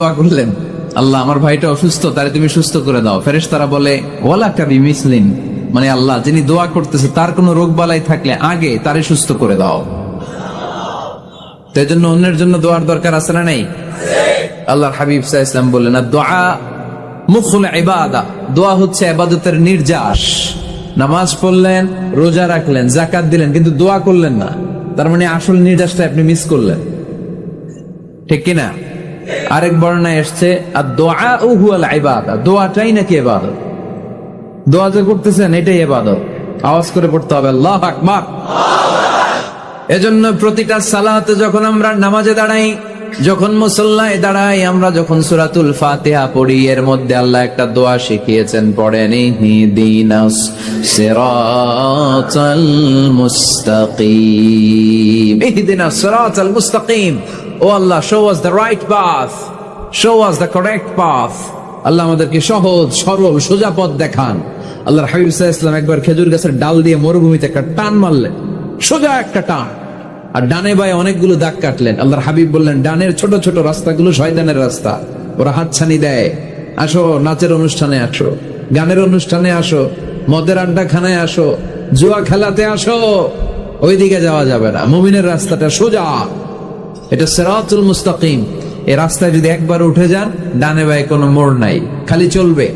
দোয়া করলেন, আল্লাহ আমার ভাইটা অসুস্থ, তারে তুমি সুস্থ করে দাও। ফেরেশতারা বলে ওয়ালা কাবি মিসলিন, মানে আল্লাহ যিনি দোয়া করতেছে তার কোনো রোগ বালাই থাকলে আগে তারে সুস্থ করে দাও। তাই জন্য অন্যের জন্য দোয়ার দরকার আছে না নাই? আল্লাহর হাবিব সাল্লাল্লাহু আলাইহি ওয়াসাল্লাম বললেন, দোয়া মুখুল ইবাদা, দোয়া হচ্ছে ইবাদতের নির্যাস। নামাজ পড়লেন, রোজা রাখলেন, যাকাত দিলেন, কিন্তু দোয়া করলেন না, তার মানে আসল নির্যাসটা আপনি মিস করলেন, ঠিক কিনা? আরেক বর্ণনায় এসছে আদ-দুআ হুয়াল ইবাদা, দোয়াটাই নাকি ইবাদত। দোয়া যে করতেছেন এটাই ইবাদত। আওয়াজ করে পড়তে হবে আল্লাহু আকবার। এজন্য প্রতিটা সালাতে যখন আমরা নামাজে দাঁড়াই, যখন মুসল্লায় দাঁড়াই, আমরা যখন সূরাতুল ফাতিহা পড়ি, এর মধ্যে আল্লাহ একটা দোয়া শিখিয়েছেন, পড়েন ইহদিনাস সিরাতাল মুস্তাকিম, ইহদিনাস সিরাতাল মুস্তাকিম। ও আল্লাহ, show us the right path, show us the correct path। আল্লাহ আমাদেরকে সহজ সরল সোজা পথ দেখান। আল্লাহর হাবিব সাল্লাল্লাহু আলাইহি ওয়াসাল্লাম একবার খেজুর গাছের ডাল দিয়ে মরুভূমিতে একটা টান মারলেন, সোজা একটা টান, আর ডানে বায়ে অনেকগুলো দাগ কাটলেন। আল্লাহর হাবিব বললেন, ডানের ছোট ছোট রাস্তাগুলো শয়তানের রাস্তা, ওরা হাতছানি দেয়। আসো নাচের অনুষ্ঠানে আসো, গানের অনুষ্ঠানে আসো, মদের আড্ডাখানায় আসো, জুয়া খেলাতে আসো, ওইদিকে যাওয়া যাবে না। মুমিনের রাস্তাটা সোজা, এটা সিরাতুল মুস্তাকিম। এই রাস্তায় যদি একবার উঠে যান, ডানে বায়ে কোনো মোড় নাই, খালি চলবে,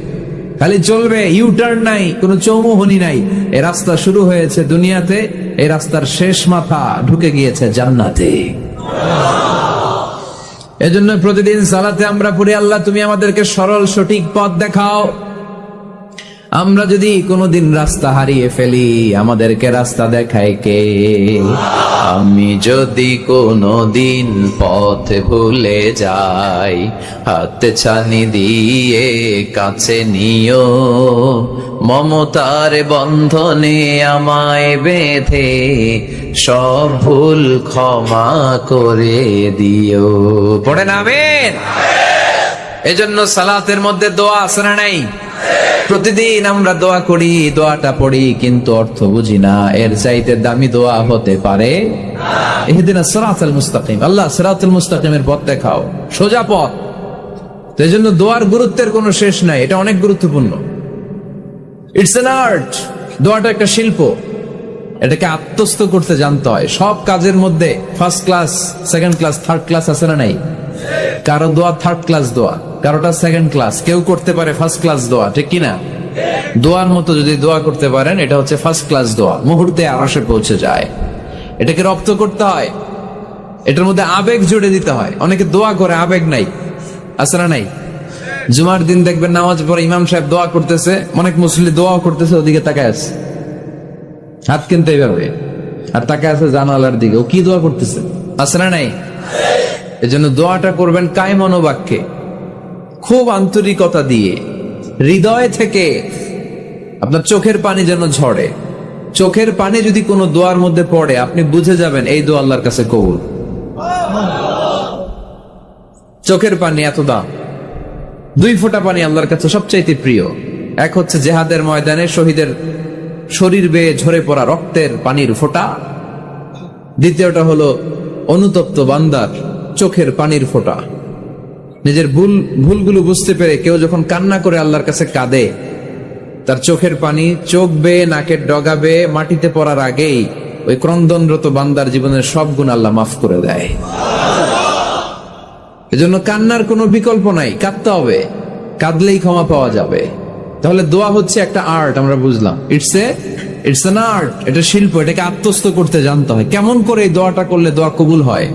খালি চলবে, ইউটার্ন নাই, কোনো চৌমুহনী নাই। এই রাস্তা শুরু হয়েছে দুনিয়াতে, এই রাস্তার শেষ মাথা ঢুকে গিয়েছে জান্নাতে। এজন্য প্রতিদিন সালাতে আমরা পড়ি, আল্লাহ তুমি আমাদেরকে সরল সঠিক পথ দেখাও। আমরা যদি কোনোদিন রাস্তা হারিয়ে ফেলি, আমাদেরকে রাস্তা দেখায় কে? আমি যদি কোনোদিন পথ ভুলে যাই, হাতে ছানি দিয়ে কাছে নিও, মমতার বন্ধনে আমায় বেঁধে সব ভুল ক্ষমা করে দিও। পড়েন আমিন। এজন্য সালাতের মধ্যে দোয়া আছে না নাই? প্রতিদিন আমরা দোয়া করি, দোয়াটা পড়ি, কিন্তু অর্থ বুঝি না। এর চাইতে দামি দোয়া হতে পারে ইহদিনাস সিরাতাল মুস্তাকিম, আল্লাহ সিরাতুল মুস্তাকিমের পথ দেখাও, সোজা পথ। তো এজন্য দোয়ার গুরুত্বের কোনো শেষ নাই, এটা অনেক গুরুত্বপূর্ণ। ইটস অ্যান আর্ট, দোয়াটা একটা শিল্প, এটাকে আত্মস্থ করতে জানতে হয়। সব কাজের মধ্যে first class, second class, third class আছে না নাই? কারো দোয়া থার্ড ক্লাস দোয়া, কারোটা সেকেন্ড ক্লাস, কেউ করতে পারে ফার্স্ট ক্লাস দোয়া, ঠিক কিনা? দোয়ার মতো যদি দোয়া করতে পারেন, এটা হচ্ছে ফার্স্ট ক্লাস দোয়া, মুহূর্তে আরশে পৌঁছে যায়। এটাকে রপ্ত করতে হয়, এটার মধ্যে আবেগ জুড়ে দিতে হয়। অনেকে দোয়া করে আবেগ নাই, আছে না নাই? জুমার দিন দেখবেন নামাজ পড়ে ইমাম সাহেব দোয়া করতেছে, অনেক মুসল্লি দোয়া করতেছে, ওদিকে তাকায় আছে, হাত কিনতে এইভাবে, আর তাকায় আছে জানালার দিকে, ও কি দোয়া করতেছে, আছে না নাই? এজন্য দোয়াটা করবেন কায় মনোবাক্যে, খুব আন্তরিকতা দিয়ে, হৃদয় থেকে। আপনার চোখের পানি যেন ঝরে। চোখের পানি যদি কোনো দোয়ার মধ্যে পড়ে, আপনি বুঝে যাবেন এই দোয়া আল্লাহর কাছে কবুল। চোখের পানি এত দাম। 2 ফোঁটা পানি আল্লাহর কাছে সবচাইতে প্রিয়। এক হচ্ছে জেহাদের ময়দানে শহীদের শরীর বেয়ে ঝরে পড়া রক্তের পানির ফোঁটা, দ্বিতীয়টা হলো অনুতপ্ত বান্দার চোখের পানির ফোঁটা। নিজের ভুলগুলো বুঝতে পেরে কেউ যখন কান্না করে আল্লাহর কাছে কাঁদে, তার চোখের পানি চোখ বেয়ে নাকের ডগা বেয়ে মাটিতে পড়ার আগেই ওই ক্রন্দনরত বান্দার জীবনের সব গুণ আল্লাহ মাফ করে দেয়। এজন্য কান্নার কোনো বিকল্প নাই, কাঁদতে হবে, কাঁদলেই ক্ষমা পাওয়া যাবে। তাহলে দোয়া হচ্ছে একটা আর্ট, আমরা বুঝলাম। ইটস অ্যান আর্ট, এটা শিল্প, এটাকে আত্মস্থ করতে জানতে হয়। কেমন করে এই দোয়াটা করলে দোয়া কবুল হয়,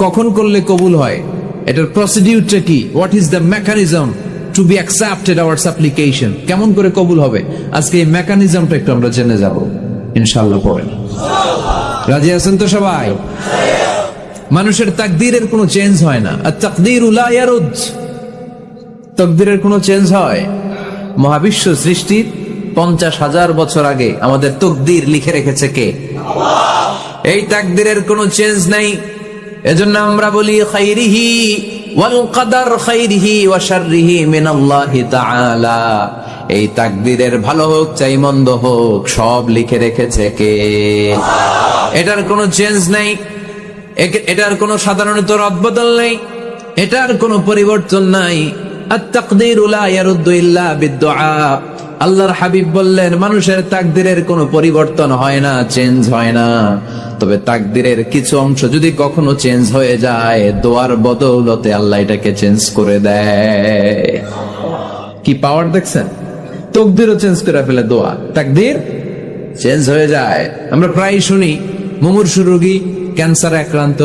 কখন করলে কবুল হয়, এটার প্রসিডিউরটা কি, what is the mechanism two be accepted hour সাপ্লিকেশন, কেমন করে কবুল হবে, আজকে এই মেকানিজমটা একটু আমরা জেনে যাব ইনশাআল্লাহ। পড়েন, রাজি আছেন তো সবাই? মানুষের তাকদীরের কোনো চেঞ্জ হয় না, আর তাকদীরু লা ইয়ারুদ, তাকদীরের কোনো চেঞ্জ হয়? মহাবিশ্ব সৃষ্টির 50,000 বছর আগে আমাদের তাকদীর লিখে রেখেছে কে? আল্লাহ। এই তাকদীরের কোনো চেঞ্জ নাই। এজন্য আমরা বলি খাইরিহি ওয়াল কদর, খাইরিহি ওয়া শাররিহি মিনাল্লাহি তাআলা। এই তাকদীরের ভালো হোক চাই মন্দ হোক, সব লিখে রেখেছে কে? এটার কোনো চেঞ্জ নাই, এটার কোনো সাধারণত রদবদল নেই। এটার কোনো পরিবর্তন নাই। আত-তাকদীরু লা ইয়ারুদ্দু ইল্লা বিদ-দুআ। আল্লাহর হাবিব বললেন, মানুষের তাকদীরের কোনো পরিবর্তন হয় না, চেঞ্জ হয় না। তবে তাকদীরের কিছু অংশ যদি কখনো চেঞ্জ হয়ে যায়, দোয়ার বদৌলতে আল্লাহ এটাকে চেঞ্জ করে দেয়। কি পাওয়ার দেখছেন? তাকদীরও চেঞ্জ করে ফেলে দোয়া, তাকদীর চেঞ্জ হয়ে যায়। আমরা প্রায় শুনি মুমূর্ষু রোগী, ক্যান্সারে আক্রান্ত,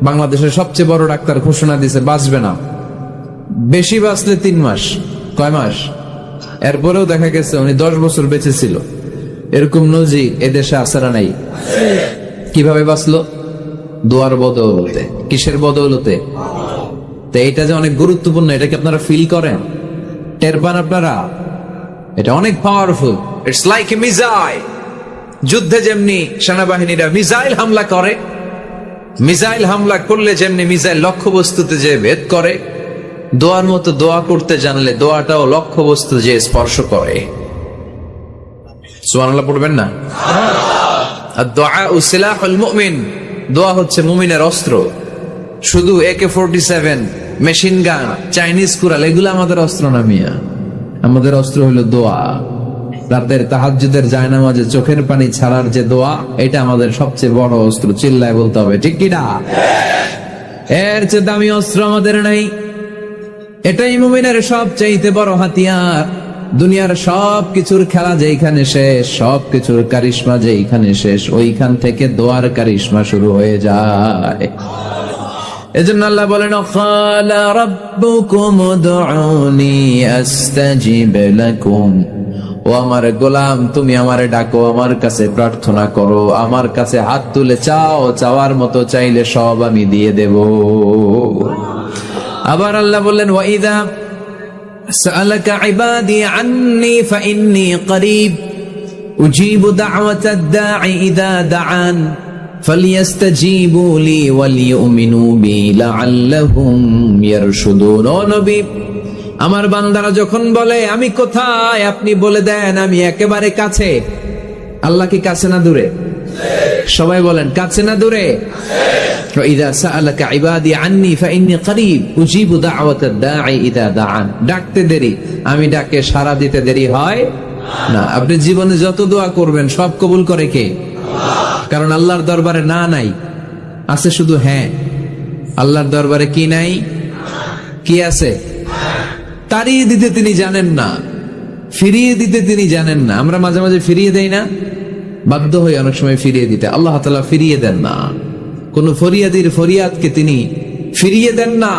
বাংলাদেশের সবচেয়ে বড় ডাক্তার ঘোষণা দিয়েছে বাঁচবে না, বেশি বাঁচলে 3 মাস। কয় মাস? এরপরেও দেখা গেছে উনি 10 বছর বেঁচে ছিল। এরকম নজির এদেশে আসারা নাই। কিভাবে বাঁচলো? দোয়ার বদৌলতে। কিসের বদৌলতে? তো এটা যে অনেক গুরুত্বপূর্ণ, এটা কি আপনারা ফিল করেন, টের পান আপনারা? এটা অনেক powerful. It's like a missile. যুদ্ধে যেমনি সেনাবাহিনীরা মিসাইল হামলা করে, মিসাইল হামলা করলে যেমনি মিসাইল লক্ষ্যবস্তুতে যে ভেদ করে, দোয়ার মতো দোয়া করতে জানলে দোয়াটাও লক্ষ্যবস্তু যে স্পর্শ করে। সুবহানাল্লাহ পড়বেন না? আদ-দুআউ সিলাহুল মুমিন। দোয়া হচ্ছে মুমিনের অস্ত্র। শুধু AK-47, machine gun, Chinese Corel এগুলো আমাদের অস্ত্র না মিয়া। আমাদের অস্ত্র হলো দোয়া। রাতের তাহাজ্জুদের জায়নামাজে চোখের পানি ছাড়ার যে দোয়া, এটা আমাদের সবচেয়ে বড় অস্ত্র। চিল্লায় বলতে হবে, ঠিক কি না? এর চেয়ে দামি অস্ত্র আমাদের নাই। এটাই মুমিনের সবচাইতে বড় হাতিয়ার। দুনিয়ার সব কিছুর খেলা যেখানে শেষ, সব কিছুর কারিশমা যেখানে শেষ, ওইখান থেকে দোয়ার কারিশমা শুরু হয়ে যায়। এজন্য আল্লাহ বলেন, ক্বালা রাব্বুকুম উদউনি আস্তাজিব লাকুম। ও আমার গোলাম, তুমি আমারে ডাকো, আমার কাছে প্রার্থনা করো, আমার কাছে হাত তুলে চাও, চাওয়ার মতো চাইলে সব আমি দিয়ে দেব। আবার আল্লাহ বললেন, ওয়াইদা সাআলাকা ইবাদি আন্নী ফাইন্নী করিব উজিবু দাওয়াতাদ দাঈ ইযা দাআন ফালইস্তাজিবু লি ওয়ালিউমিনু বি লাআল্লাহুম ইয়ারশুদুন। ও নবী, আমার বান্দারা যখন বলে আমি কোথায়, আপনি বলে দেন আমি একেবারে কাছে। আল্লাহ কি কাছে না দূরে? সবাই বলেন, কাছে না দূরে? وَإِذَا سَأَلَكَ عِبَادِي عَنِّي فَإِنِّي قَرِيبٌ أُجِيبُ دَعْوَةَ الدَّاعِ إِذَا دَعَانِ। ডাকতে দেরি, আমি ডাকে সাড়া দিতে দেরি হয় না। আপনি জীবনে যত দোয়া করবেন সব কবুল করে কে? কারণ আল্লাহর দরবারে না নাই, আছে শুধু হ্যাঁ। আল্লাহর দরবারে কি নাই? কি আছে? তাড়িয়ে দিতে তিনি জানেন না, ফিরিয়ে দিতে তিনি জানেন না। আমরা মাঝে মাঝে ফিরিয়ে দেই না, বাধ্য হয়ে অনেক সময় ফিরিয়ে দিতে। আল্লাহ তাআলা ফিরিয়ে দেন না। কোন ফরিয়াদির ফরিয়াদকে তিনি ফিরিয়ে দেন না,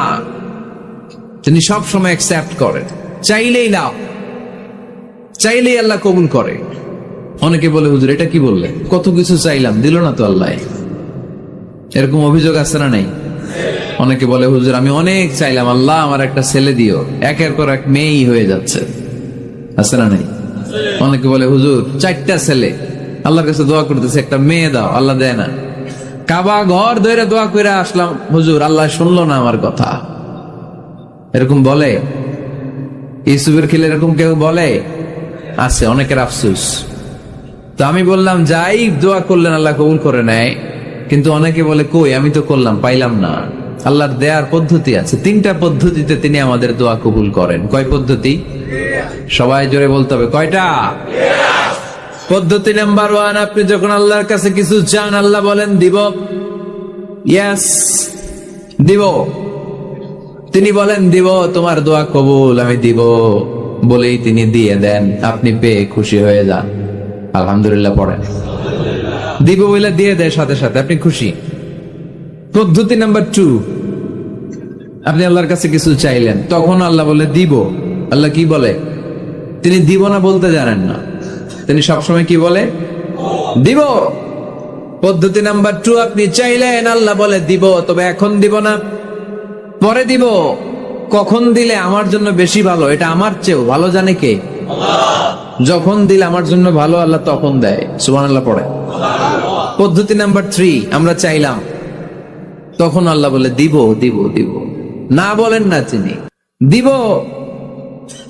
তিনি সব সময় অ্যাকসেপ্ট করেন। চাইলেই না, চাইলেই আল্লাহ কবুল করে। অনেকে বলে, হুজুর এটা কি বললে, কত কিছু চাইলাম দিল না তো আল্লাহ। এরকম অভিযোগ আছে না নাই? অনেকে বলে, হুজুর আমি অনেক চাইলাম, আল্লাহ আমার একটা ছেলে দিও, একের পর এক মেয়েই হয়ে যাচ্ছে। আছে না নাই? অনেকে বলে, হুজুর 4টা ছেলে, আল্লাহর কাছে দোয়া করতেছে একটা মেয়ে দাও, আল্লাহ দেয় না। কাবা ঘর ধরে দোয়া করে আসলাম, হুজুর আল্লাহ শুনলো না আমার কথা। এরকম বলে? ইউসুফের খিলে এরকম কেউ বলে? আছে, অনেকের আফসোস। তো আমি বললাম, যাই দোয়া করলেন আল্লাহ কবুল করে নেয়, কিন্তু অনেকে বলে কই আমি তো করলাম পাইলাম না। আল্লাহর দেয়ার পদ্ধতি আছে, 3টা পদ্ধতিতে তিনি আমাদের দোয়া কবুল করেন। কয় পদ্ধতি? সবাই জোরে বলতে হবে, কয়টা? পদ্ধতি নাম্বার 1, আপনি যখন আল্লাহর কাছে কিছু চান আল্লাহ বলেন দিব, ইয়েস দিব। তিনি বলেন দিব, তোমার দোয়া কবুল, আমি দিব বলেই তিনি দিয়ে দেন। আপনি পেয়ে খুশি হয়ে যান, আলহামদুলিল্লাহ পড়েন। দিব বলে দিয়ে দেয় সাথে সাথে, আপনি খুশি। পদ্ধতি নাম্বার 2, আপনি আল্লাহর কাছে কিছু চাইলেন, তখন আল্লাহ বলে দিব। আল্লাহ কি বলে? তিনি দিব না বলতে জানেন না, তিনি সবসময় কি বলে? দিব। পদ্ধতি নাম্বার 2, আপনি চাইলেন, আল্লাহ বলে দিব, তবে এখন দিব না, পরে দিব। কখন দিলে আমার জন্য বেশি ভালো, এটা আমার চেয়েও ভালো জানে কে? যখন দিলে আমার জন্য ভালো আল্লাহ তখন দেয়। সুবহানাল্লাহ পড়ে। পদ্ধতি নাম্বার 3, আমরা চাইলাম, তখন আল্লাহ বলে দিব দিব দিব, না বলেন না তিনি, দিব,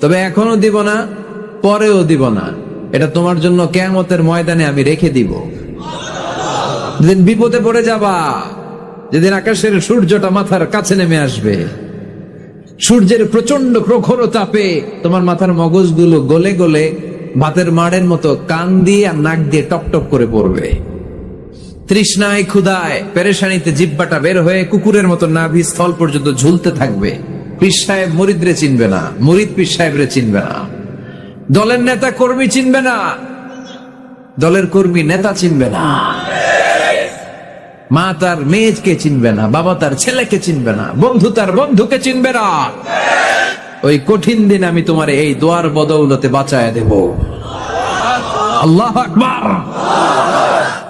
তবে এখনো দিব না, পরেও দিব না, এটা তোমার জন্য কিয়ামতের ময়দানে আমি রেখে দিব। বিপদে পড়ে যাবা, যেদিন আকাশের সূর্যটা মাথার কাছে নেমে আসবে, সূর্যের প্রচন্ড প্রখর তাপে তোমার মাথার মগজগুলো গলে গলে ভাতের মাড়ের মতো কান দিয়ে আর নাক দিয়ে টপ টপ করে পড়বে। তৃষ্ণায় ক্ষুধায় পেরেশানিতে জিব্বাটা বের হয়ে কুকুরের মতো নাভি স্থল পর্যন্ত ঝুলতে থাকবে। পীর সাহেব মুরিদরে চিনবে না, মুরিদ পীর সাহেবরে চিনবে না, দলের নেতা কর্মী চিনবে না, দলের কর্মী নেতা চিনবে না, মা তার মেয়েকে চিনবে না, বাবা তার ছেলেকে চিনবে না, বন্ধু তার বন্ধুকে চিনবে না। ওই কঠিন দিন আমি তোমার এই দোয়ার বদৌলতে বাঁচায় দেব। আল্লাহু আকবার।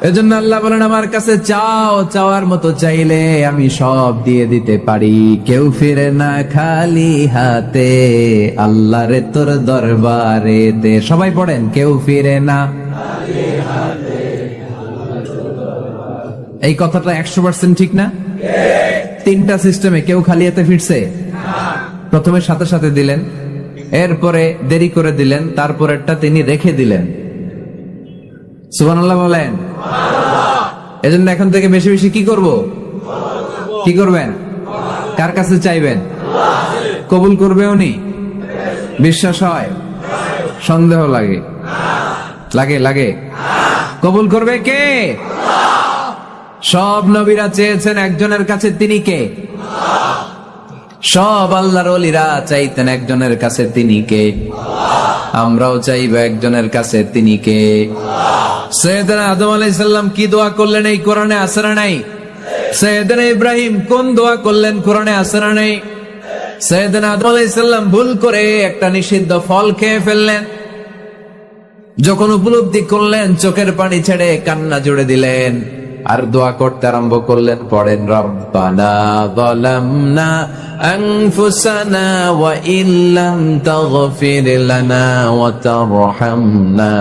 এজন্য আল্লাহ বলেন, আমার কাছে চাও, চাওয়ার মতো চাইলে আমি সব দিয়ে দিতে পারি। কেউ ফিরে না খালি হাতে, আল্লাহ রে তোর দরবারেতে। সবাই পড়েন, কেউ ফিরে না। এই কথাটা 100% ঠিক না? তিনটা সিস্টেমে কেউ খালি হাতে ফিরছে? প্রথমে সাথে সাথে দিলেন, এরপরে দেরি করে দিলেন, তারপরেরটা তিনি রেখে দিলেন। সুবহানাল্লাহ বলেন। এজন্য এখন থেকে বেশি বেশি কি করব? কি করবেন? কার কাছে চাইবেন? কবুল করবে উনি? বিশ্বাস হয়? সন্দেহ লাগে? লাগে লাগে? কবুল করবে কে? সব নবীরা চেয়েছেন একজনের কাছে, তিনি কে? সব আল্লাহর ওলিরা চাইতেন একজনের কাছে, তিনি কে? আমরাও চাইব একজনের কাছে, তিনি কে? সৈয়দনা আদম আলাইহিস সালাম কি দোয়া করলেন এই কোরআনে আছে না নাই? সৈয়দনা ইব্রাহিম কোন দোয়া করলেন কোরআনে আছে না নাই? সৈয়দনা আদম আলাইহিস সালাম ভুল করে একটা নিষিদ্ধ ফল খেয়ে ফেললেন, যখন উপলব্ধি করলেন চোখের পানি ছেড়ে কান্না জুড়ে দিলেন, আর দোয়া করতে আরম্ভ করলেন। পড়েন, রব্বানা যালামনা আনফুসানা ওয়া ইল্লাম তাগফির লানা ওয়া তারহামনা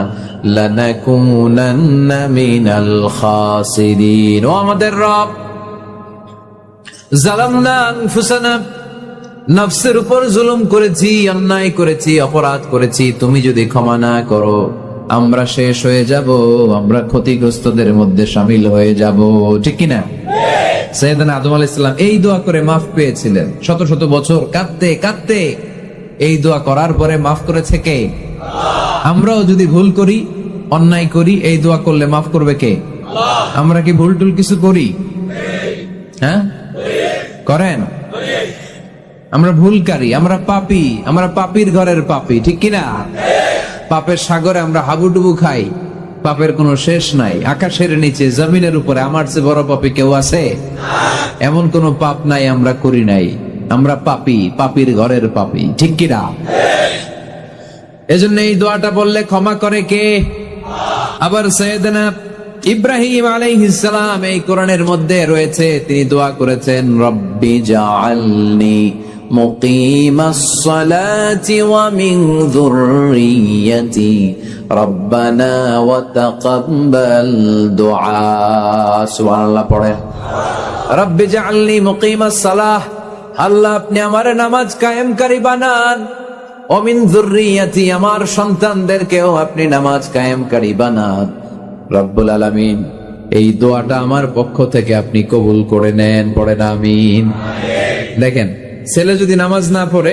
লানাকুনান্না মিনাল খাসিরিন। ও আমাদের রব, যালামনা আনফুসানা, নফসের উপর জুলুম করেছি, অন্যায় করেছি, অপরাধ করেছি, তুমি যদি ক্ষমা না করো আমরা শেষ হয়ে যাব, আমরা ক্ষতিগ্রস্তদের মধ্যে শামিল হয়ে যাব। ঠিক কিনা? সাইয়েদনা আদম আলাইহিস সালাম এই দোয়া করে মাফ পেয়েছিলেন। শত শত বছর কাঁদতে কাঁদতে এই দোয়া করার পরে মাফ করেছে কে? আমরাও যদি ভুল করি, অন্যায় করি, এই দোয়া করলে মাফ করবে কে? আমরা কি ভুল টুল কিছু করি? হ্যাঁ, করেন? আমরা ভুলকারী, আমরা পাপী, আমরা পাপীর ঘরের পাপী। ঠিক কিনা? পাপের সাগরে আমরা হাবুডুবু খাই, পাপের কোনো শেষ নাই। আকাশের নিচে, জমিনের উপরে আমার চেয়ে বড় পাপী কেউ আছে? এমন কোন পাপ নাই আমরা করি নাই। আমরা পাপী, পাপীর ঘরের পাপী। ঠিক কিনা? এজন্য এই দোয়াটা বললে ক্ষমা করে কে? আবার সাইয়েদনা ইব্রাহিম আলাইহিস সালাম এই কোরআনের মধ্যে রয়েছে, তিনি দোয়া করেছেন, রব্বি জাআলনি মুকিমাস সালাতি ওয়া মিন যুররিয়্যাতি রব্বানা ওয়া তাকাব্বাল দুআ। সুবহানাল্লাহ পড়েন, রব্বি জাআলনি মুকিমাস সালাহ, আল্লাহ আপনি আমার নামাজ কায়েমকারী বানান, ওয়া মিন যুররিয়্যাতি, আমার সন্তানদেরকেও আপনি নামাজ কায়েমকারী বানান। রব্বুল আলামিন এই দোয়াটা আমার পক্ষ থেকে আপনি কবুল করে নেন। পড়েন আমিন। দেখেন, ছেলে যদি নামাজ না পড়ে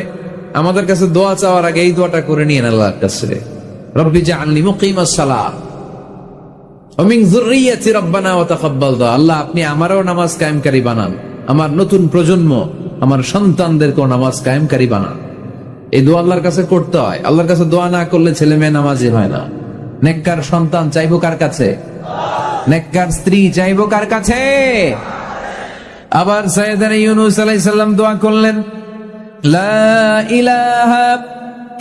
আমাদের কাছে দোয়া চাওয়ার আগে এই দোয়াটা করে নিয়েন আল্লাহর কাছে, রব্বি জাআলনি মুকিমাস সালাহ ওয়া মিন যুররিয়্যাতি রব্বানা ওয়া তাকাব্বাল দুআ। আল্লাহ আপনি আমারও নামাজ কায়েমকারী বানান, আমার নতুন প্রজন্ম, আমার সন্তানদেরকেও নামাজ কায়েমকারী বানান। এই দোয়া আল্লাহর কাছে করতে হয়। আল্লাহর কাছে দোয়া না করলে ছেলে মেয়ে নামাজি হয় না। নেককার সন্তান চাইবো কার কাছে? নেককার স্ত্রী চাইবো কার কাছে? আবার সাইয়েদনা ইউনূস আলাইহিস সালাম দোয়া করলেন, লা ইলাহা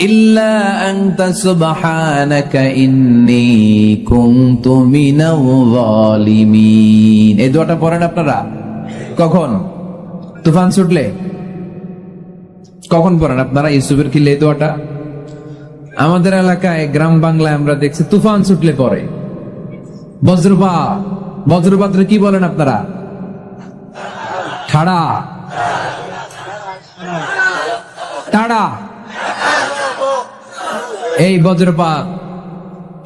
ইল্লা আনতা সুবহানাকা ইন্নী কুনতু মিনাল যালিমিন। এই দোয়াটা পড়েন আপনারা কখন? তুফান ছুটলে? কখন পড়েন আপনারা ইউসুফের কিলে এই দোয়াটা? আমাদের এলাকায় গ্রাম বাংলায় আমরা দেখছি তুফান ছুটলে পরে। বজ্রপাত, বজ্রপাতরে কি বলেন আপনারা? ঠাড়া, টাড়া। এই বজ্রপাত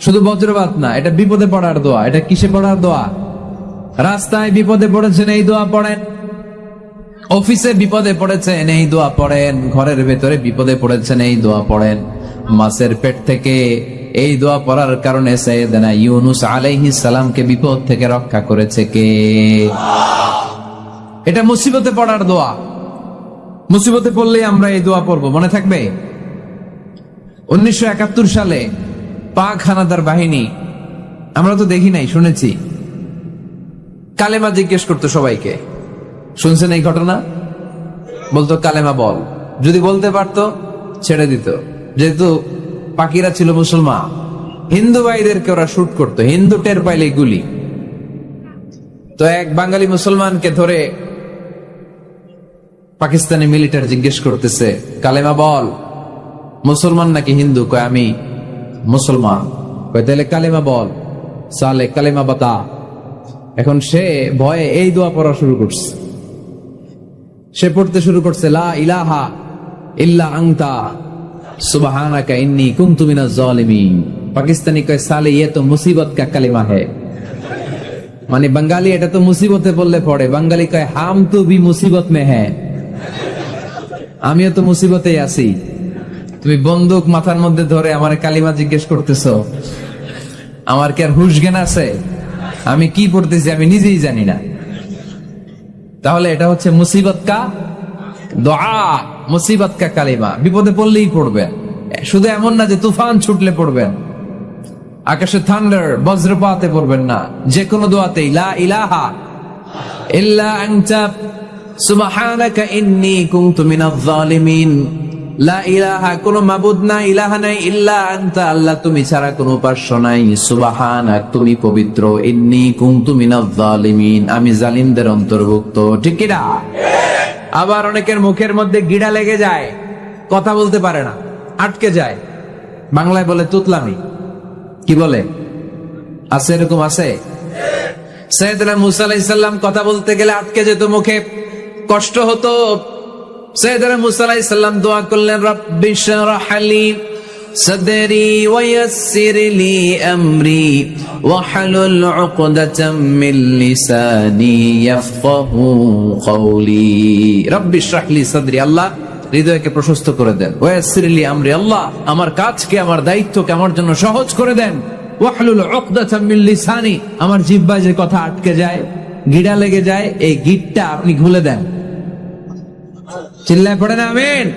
শুধু বজ্রপাত না, এটা বিপদে পড়ার দোয়া। এটা কিসে পড়ার দোয়া? রাস্তায় বিপদে পড়েছেন, এই দোয়া পড়েন। অফিসে বিপদে পড়েছেন এই দোয়া পড়েন, ঘরের ভেতরে বিপদে পড়েছেন এই দোয়া পড়েন। মাছের পেট থেকে এই দোয়া পড়ার কারণে সাইয়েদনা ইউনুস আলাইহিস সালামকে বিপদ থেকে রক্ষা করেছে কে? এটা মুসিবতে পড়ার দোয়া। মুসিবতে পড়লে আমরা এই দোয়া পড়বো, মনে থাকবে? 1971 সালে পাক হানাদার বাহিনী, আমরা তো দেখি নাই, শুনেছি, কালেমা জিজ্ঞেস করতো সবাইকে। শুনছেন এই ঘটনা? বলতো কালেমা বল, যদি বলতে পারতো ছেড়ে দিত। যেহেতু পাকিরা ছিল মুসলমান, হিন্দু ভাইদেরকে ওরা শুট করতো, হিন্দু টের পাইলে গুলি। তো এক বাঙালি মুসলমানকে ধরে পাকিস্তানি মিলিটারি জিজ্ঞেস করতেছে, কালেমা বল, মুসলমান নাকি হিন্দু? কয় আমি মুসলমান। কয় তাহলে কালেমা বল, সালে কালেমা বাতা। এখন সে ভয়ে এই দোয়া পড়া শুরু করছে। সে পড়তে শুরু করছে, লা ইলাহা ইল্লা আনতা সুবহানাকা ইন্নী কুনতু মিনাজ জালিমিন। পাকিস্তানি কয় সালে ये तो मुसीबत का कलिमा है। মানে বাঙালি এটা তো মুসিবতে বললে পড়ে, বাঙালি কয় হাম তো ভি মুসিবত মে হ্যাঁ, আমিও তো মুসিবতেই আছি। তুমি বন্দুক মাথার মধ্যে ধরে আমার কালিমা জিজ্ঞেস করতেছো, আমার কি আর হুশ জ্ঞান আছে? আমি কি পড়তেছি আমি নিজেই জানি না। তাহলে এটা হচ্ছে মুসিবত কা দোয়া, মুসিবত কা কালিমা। বিপদে পড়লেই পড়বেন, শুধু এমন না যে তুফান ছুটলে পড়বেন, আকাশে থান্ডার বজ্রপাতে পড়বেন না। যে কোনো দোয়াতেই লা ইলাহা ইল্লা আনতা সুবহানাকা ইন্নী কুনতু মিনাজ জালিমিন। লা ইলাহা, কোনো মাবুদ নাই, ইলাহা নাই, ইল্লা আনতা, আল্লাহ তুমি ছাড়া কোনো উপাস্য নাই, সুবহানাক, তুমি পবিত্র, ইন্নী কুনতু মিনাজ জালিমিন, আমি জালিমদের অন্তর্ভুক্ত। ঠিক কি না? আবার অনেকের মুখের মধ্যে গিড়া লেগে যায়, কথা বলতে পারে না, আটকে যায়। বাংলায় বলে তুতলামি। কি বলে? আছে, এরকম আছে। সাইয়েদনা মুসা আলাইহিস সালাম কথা বলতে গেলে আটকে যেত, মুখে কষ্ট হতো। সাইয়েদনা মুসা আলাইহিস সালাম দোয়া করলেন, রব্বি শরহ লি সাদরি ওয়া ইয়াসসির লি আমরি ওয়াহলুল উকদাতাম মিন লিসানি ইয়াফকাহু কওলি। রব্বি শরহ লি সাদরি, আল্লাহ হৃদয়কে প্রশস্ত করে দেন। ওয়া ইয়াসসির লি আমরি, আল্লাহ আমার কাজকে, আমার দায়িত্বকে আমার জন্য সহজ করে দেন। ওয়াহলুল উকদাতাম মিন লিসানি, আমার জিহ্বায় যে কথা আটকে যায়, গিড়া লেগে যায়, এই গিটটা আপনি খুলে দেন। চিল্লায় পড়েন আমিন।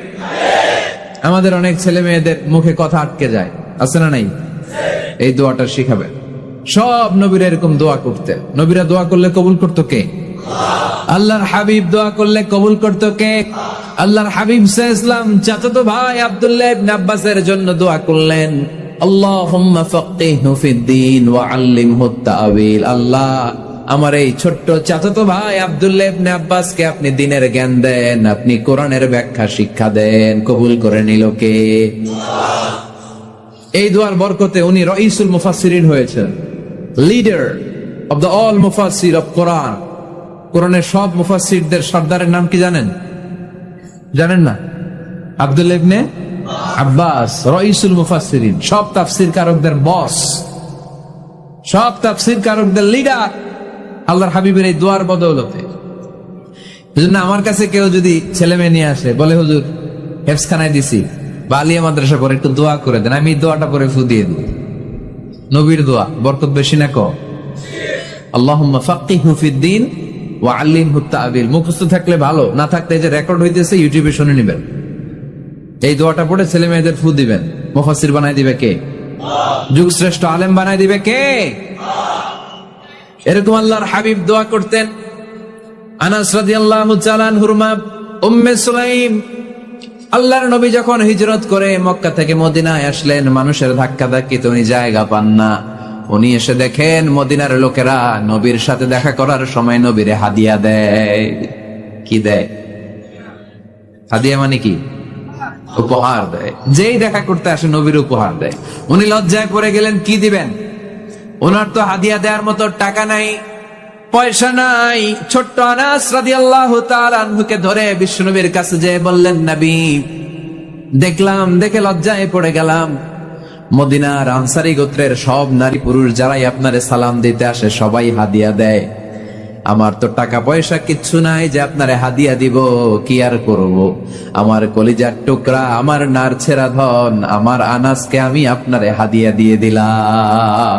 আমাদের অনেক ছেলে মেয়েদের মুখে কথা আটকে যায়, আছে না নাই? এই দোয়াটা শিখাবেন। সব নবীরা এরকম দোয়া করতেন। নবীরা দোয়া করলে কবুল করতো কে? আল্লাহর হাবিব দোয়া করলে কবুল করতো কে? আল্লাহর হাবিব সাল্লাল্লাহু আলাইহি ওয়াসাল্লাম চাচাতো ভাই আব্দুল্লাহ ইবনে আব্বাসের জন্য দোয়া করলেন, আল্লাহুম্মা ফাক্কিহহু ফিদ-দীন ওয়া আল্লিমহু তা'ওয়িল। আল্লাহ আমার এই ছোট্ট চাচাতো ভাই আব্দুল্লাহ ইবনে আব্বাসকে আপনি দ্বীনের জ্ঞান দেন, আপনি কোরআনের ব্যাখ্যা শিক্ষা দেন। কবুল করে নিল কে? এই দোয়ার বরকতে উনি রাইসুল মুফাসসিরিন হয়েছেন, leader of the all mufassir of Quran. কোরআনের সব মুফাসসিরদের সর্দারের নাম কি জানেন? জানেন না? আব্দুল্লাহ ইবনে আব্বাস রাইসুল মুফাসসিরিন, সব তাফসীর কারকদের বস, সব তাফসীর কারকদের লিডার, আল্লাহর হাবিবের এই দোয়ার বদৌলতে। এজন্য আমার কাছে কেউ যদি ছেলে মেয়ে নিয়ে আসে, বলে হুজুর হেফজখানায় দিছি বা আলিয়া মাদ্রাসা পরে একটু দোয়া করে দেন, আমি দোয়াটা পরে ফু দিয়ে দিই। নবীর দোয়া বরকত বেশি না কম? আল্লাহুম্মা ফাক্কিহহু ফিদ-দীন ওয়া আল্লিমহু তা'ওয়িল। মুখস্থ থাকলে ভালো, না থাকলে যে রেকর্ড হইতেছে ইউটিউবে শুনে নেবেন। এই দোয়াটা পড়ে ছেলে মেয়েদের ফু দিবেন। মুফাসসির বানাই দিবে কে? যুগ শ্রেষ্ঠ আলেম বানাই দিবে কে? এরকম আল্লাহর হাবিব দোয়া করতেন। আনাস রাদিয়াল্লাহু তাআলা আনহুর মা উম্মে সুলাইম, আল্লাহর নবী যখন হিজরত করে মক্কা থেকে মদিনায় আসলেন, মানুষের ধাক্কা ধাক্কিতে উনি জায়গা পান না। উনি এসে দেখেন মদিনার লোকেরা নবীর সাথে দেখা করার সময় নবীরে হাদিয়া দেয়। কি দেয়? হাদিয়া মানে কি? উপহার দেয়। যেই দেখা করতে আসে নবীর উপহার দেয়। উনি লজ্জায় পড়ে গেলেন, কি দিবেন? ওনার তো হাদিয়া দেওয়ার মতো টাকা নাই, পয়সা নাই। ছোট্ট আনাস রাদিয়াল্লাহু তাআলা আনহুকে ধরে বিশ্বনবীর কাছে যেয়ে বললেন, নবী দেখলাম, দেখে লজ্জায় পড়ে গেলাম, মদিনার আনসারী গোত্রের সব নারী পুরুষ যারাই আপনারে সালাম দিতে আসে সবাই হাদিয়া দেয়, আমার তো টাকা পয়সা কিচ্ছু নাই যে আপনারে হাদিয়া দিব, কি আর করব। আমার কলিজার টুকরা, আমার নারছেরা ধন, আমার আনাসকে আমি আপনারে হাদিয়া দিয়ে দিলাম।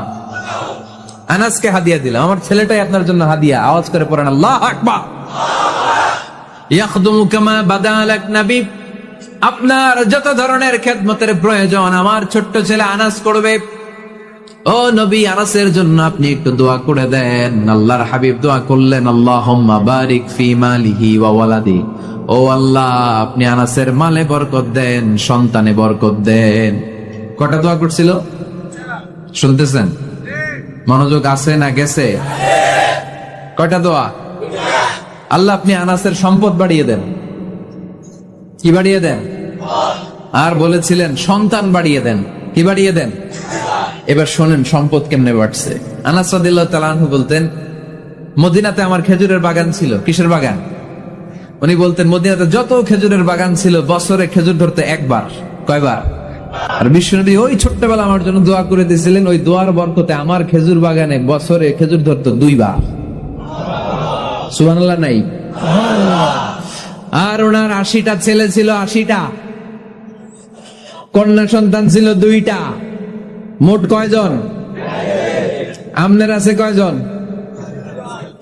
আনাসকে হাদিয়া দিলাম, আমার ছেলেটাই আপনার জন্য হাদিয়া। আওয়াজ করে পড়েন আল্লাহু আকবার। ইয়াখদুমু কামা বাদালাক নবী, আপনার যত ধরনের খেদমতের প্রয়োজন আমার ছোট্ট ছেলে আনাস করবে। ও নবী, আনাসের জন্য আপনি একটু দোয়া করে দেন। আল্লাহর হাবিব দোয়া করলেন, আল্লাহুম্মা বারিক ফি মালিহি ওয়া ওয়ালাদি। ও আল্লাহ, আপনি আনাসের মালে বরকত দেন, সন্তানে বরকত দেন। কটা দোয়া করছিল শুনতেছেন? মনোযোগ আছে না গেছে? কয়টা দোয়া? আল্লাহ আপনি আনাসের সম্পদ বাড়িয়ে দেন। কি বাড়িয়ে দেন? আর বলেছিলেন সন্তান বাড়িয়ে দেন। কি বাড়িয়ে দেন? এবার শোনেন সম্পদ কেমনে বাড়ছে। আনাস রাদিয়াল্লাহু তাআলা আনহু বলতেন, মদিনাতে আমার খেজুরের বাগান ছিল। কিসের বাগান? উনি বলতেন মদিনাতে যত খেজুরের বাগান ছিল বছরে খেজুর ধরতে একবার। কয়বার? আর বিশ্বনবী ওই ছোট্টবেলা আমার জন্য দোয়া করে দিয়েছিলেন, ওই দোয়ার বরকতে আমার খেজুর বাগানে বছরে খেজুর ধরতো 2 বার। সুবহানাল্লাহ নাই? আর ওনার 80টা ছেলে ছিল, 80টা। কন্যা সন্তান ছিল 2টা। মোট কয়জন? আপনার আছে কয়জন?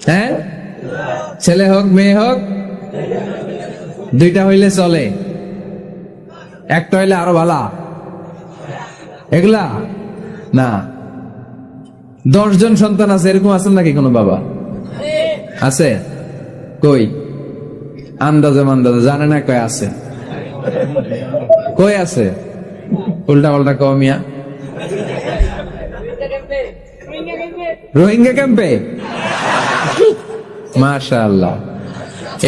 হ্যাঁ, ছেলে হোক মেয়ে হোক 2টা হইলে চলে, একটা হইলে আরো ভালো। এগুলা না, 10 জন সন্তান আছে, এরকম আছেন নাকি কোনো বাবা? আছে? কই? আন্দাজে মান্দাজে জানে না কয় আছে। কই আছে? উল্টা পাল্টা কমিয়া রোহিঙ্গা ক্যাম্পে। মাশাআল্লাহ,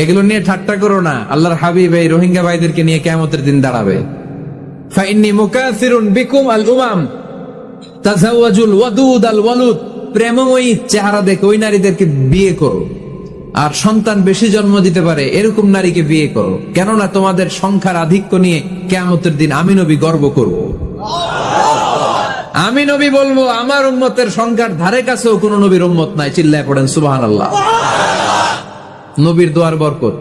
এগুলো নিয়ে ঠাট্টা করো না। আল্লাহর হাবিব এই রোহিঙ্গা ভাইদেরকে নিয়ে কিয়ামতের দিন দাঁড়াবে। ফাইন্নী মুকাসিরুন বিকুম আল উমাম তাজাওয়াজুল ওয়াদুদ আল ওয়ালুদ। প্রেমময়ী চেহারা দেখে ওই নারীদেরকে বিয়ে করো, আর সন্তান বেশি জন্ম দিতে পারে এরকম নারীকে বিয়ে করো। কেননা তোমাদের সংখ্যার আধিক্য নিয়ে কিয়ামতের দিন আমি নবী গর্ব করব। আমি নবী বলবো আমার উম্মতের সংখ্যার ধারে কাছেও কোন নবীর উম্মত নাই। চিল্লায় পড়েন সুবহানাল্লাহ। নবীর দোয়ার বরকত।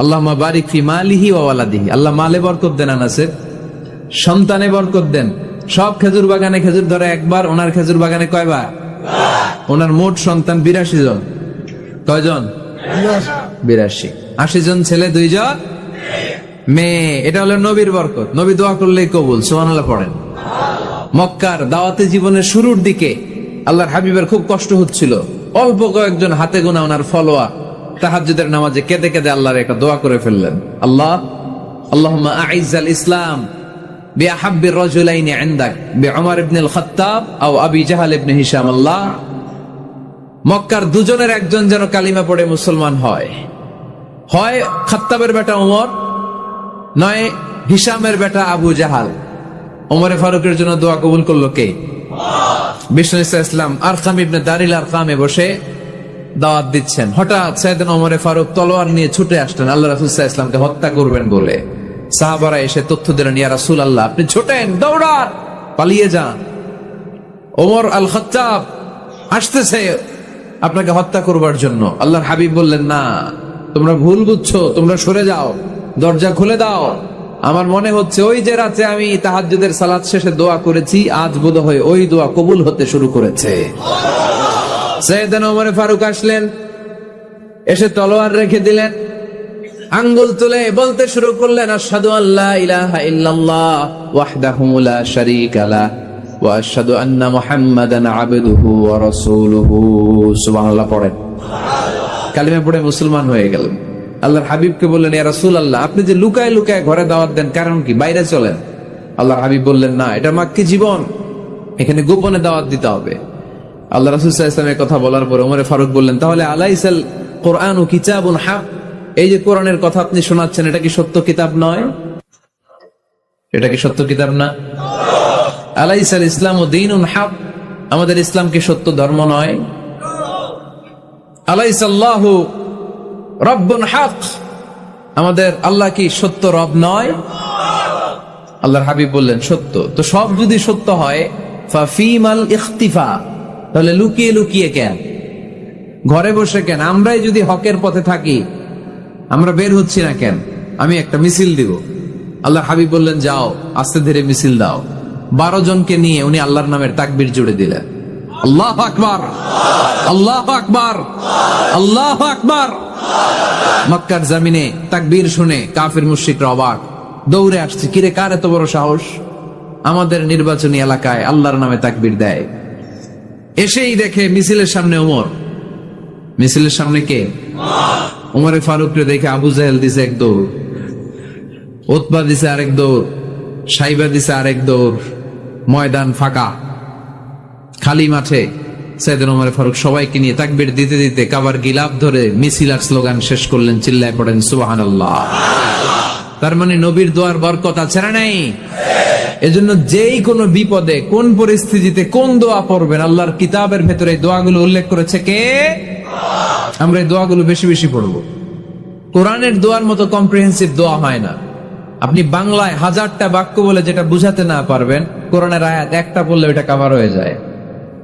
আল্লাহুম্মা বারিক ফি মালিহি ওয়া ওয়ালাদিহি। আল্লাহ মালে বরকত দেন, আনাসের সন্তানে বরকত দেন। সব খেজুর বাগানে খেজুর ধরে একবার, ওনার খেজুর বাগানে কয়বার? ওনার মোট সন্তান 82 জন। কয়জন? 82। 80 জন ছেলে, 2 জন মেয়ে। এটা হলো নবীর বরকত। নবী দোয়া করলেই কবুল। সুবহানাল্লাহ পড়েন। মক্কার দাওয়াতে জীবনের শুরুর দিকে আল্লাহর হাবিবের খুব কষ্ট হচ্ছিল। অল্প কয়েকজন হাতে গোনা ওনার ফলোয়ার তাহাজ্জুদের নামাজে কেঁদে কেঁদে আল্লাহর একটা দোয়া করে ফেললেন। আল্লাহুম্মা আইজ্জাল ইসলাম বিআহাব্বির রাজুলাইনি ইনদাক বিউমর ইবনে আল খাত্তাব আও আবি জাহল ইবনে হিশাম। আল্লাহ, মক্কার দুজনের একজন যেন কালিমা পড়ে মুসলমান হয়। হয় খাত্তাবের বেটা ওমর, নয় হিশামের বেটা আবু জাহাল। ওমরে ফারুকের জন্য দোয়া কবুল করলো কে? বিষ্ণু ইসলাম আরকাম ইবনে দারিল আরকামে বসে দাওয়াত দিচ্ছেন। হঠাৎ সাইয়েদনা ওমরে ফারুক তলোয়ার নিয়ে ছুটে আসলেন আল্লাহ রাসূল সাল্লাল্লাহু আলাইহি ওয়াসাল্লামকে হত্যা করবেন বলে। সাহাবারা এসে তথ্য দিলেন, ইয়া রাসূলুল্লাহ, আপনি ছোটেন, দৌড়ান, পালিয়ে যান। ওমর আল খাত্তাব আসতেছে আপনাকে হত্যা করবার জন্য। আল্লাহর হাবিব বললেন, না, তোমরা ভুল বুঝছো, তোমরা সরে যাও, দরজা খুলে দাও। আমার মনে হচ্ছে ওই যে রাতে আমি তাহাজ্জুদের সালাত শেষে দোয়া করেছি, আজ বোধহয় ওই দোয়া কবুল হতে শুরু করেছে। সাইয়েদনা ওমর ফারুক আসলেন, এসে তলোয়ার রেখে দিলেন, আঙ্গুল তুলে বলতে শুরু করলেন, আশহাদু আল্লা ইলাহা ইল্লাল্লাহ ওয়াহদাহু লা শারীকা লাহ ওয়া আশহাদু আন্না মুহাম্মাদান আবদুহু ওয়া রাসূলুহু। সুবহানাল্লাহ পড়েন। কালিমা পড়ে মুসলমান হয়ে গেলেন। আল্লাহর হাবিবকে বললেন, ইয়া রাসূলুল্লাহ, আপনি যে লুকায় লুকায় ঘরে দাওয়াত দেন, কারণ কি? বাইরে চলেন। আল্লাহর হাবিব বললেন, না, এটা মাক্কি জীবন, এখানে গোপনে দাওয়াত দিতে হবে। আল্লাহ রাসূল সাল্লাল্লাহু আলাইহি ওয়াসাল্লামের কথা বলার পর ওমর ফারুক বললেন, তাহলে আলাইসাল কোরআনু কিতাবুন হক, এই যে কোরআনের কথা আপনি শোনাচ্ছেন, এটা কি সত্য কিতাব নয়? এটা কি সত্য কিতাব না? আলাইসাল ইসলামু দীনুন হক, আমাদের ইসলাম কি সত্য ধর্ম নয়? আলাইসাল্লাহু রব্বুন হক, আমাদের আল্লাহ কি সত্য রব নয়? আল্লাহর হাবিব বললেন, সত্য। তো সব যদি সত্য হয়, ফাফিমাল ইখতিফা, তাহলে লুকিয়ে লুকিয়ে কেন? ঘরে বসে কেন? আমরাই যদি হকের পথে থাকি, আমরা বের হচ্ছি না কেন? আমি একটা মিছিল দিব। আল্লাহ হাবিব বললেন, যাও আস্তে ধীরে মিছিল দাও। 12 জনকে নিয়ে উনি আল্লাহর নামের তাকবীর জুড়ে দিলেন। আল্লাহু আকবার, আল্লাহু আকবার, আল্লাহু আকবার। মক্কার জমিনে তাকবীর শুনে কাফির মুশরিকরা অবাক, দৌড়ে আসছে, কিরে কার এত বড় সাহস আমাদের নির্বাচনী এলাকায় আল্লাহর নামে তাকবীর দেয়। এসেই দেখে মিছিলের সামনে ওমর। মিছিলের সামনে কে? ওমরে ফারুককে দেখে আবু জাহেল দিছে এক দৌড়, উতবা দিছে আরেক দৌড়, সাইবা দিছে আরেক দৌড়। ময়দান ফাঁকা, খালি মাঠে সাইয়েদনা ওমর ফারুক সবাইকে নিয়ে তাকবীর দিতে দিতে কাবার গিলাফ ধরে মিছিল আর স্লোগান শেষ করলেন। চিল্লায় পড়েন সুবহানাল্লাহ। তার মানে নবীর দোয়ার বরকত আছে না নাই? এজন্য যেই কোনো বিপদে, কোন পরিস্থিতিতে কোন দোয়া পড়বেন, আল্লাহর কিতাবের ভেতরে এই দোয়াগুলো উল্লেখ করেছে কে? আমরা এই দোয়াগুলো বেশি বেশি পড়বো। কোরআনের দোয়ার মতো কম্প্রিহেন্সিভ দোয়া হয় না। আপনি বাংলায় 1000টা বাক্য বলে যেটা বুঝাতে না পারবেন, কোরআনের আয়াত একটা পড়লে ওটা কভার হয়ে যায়,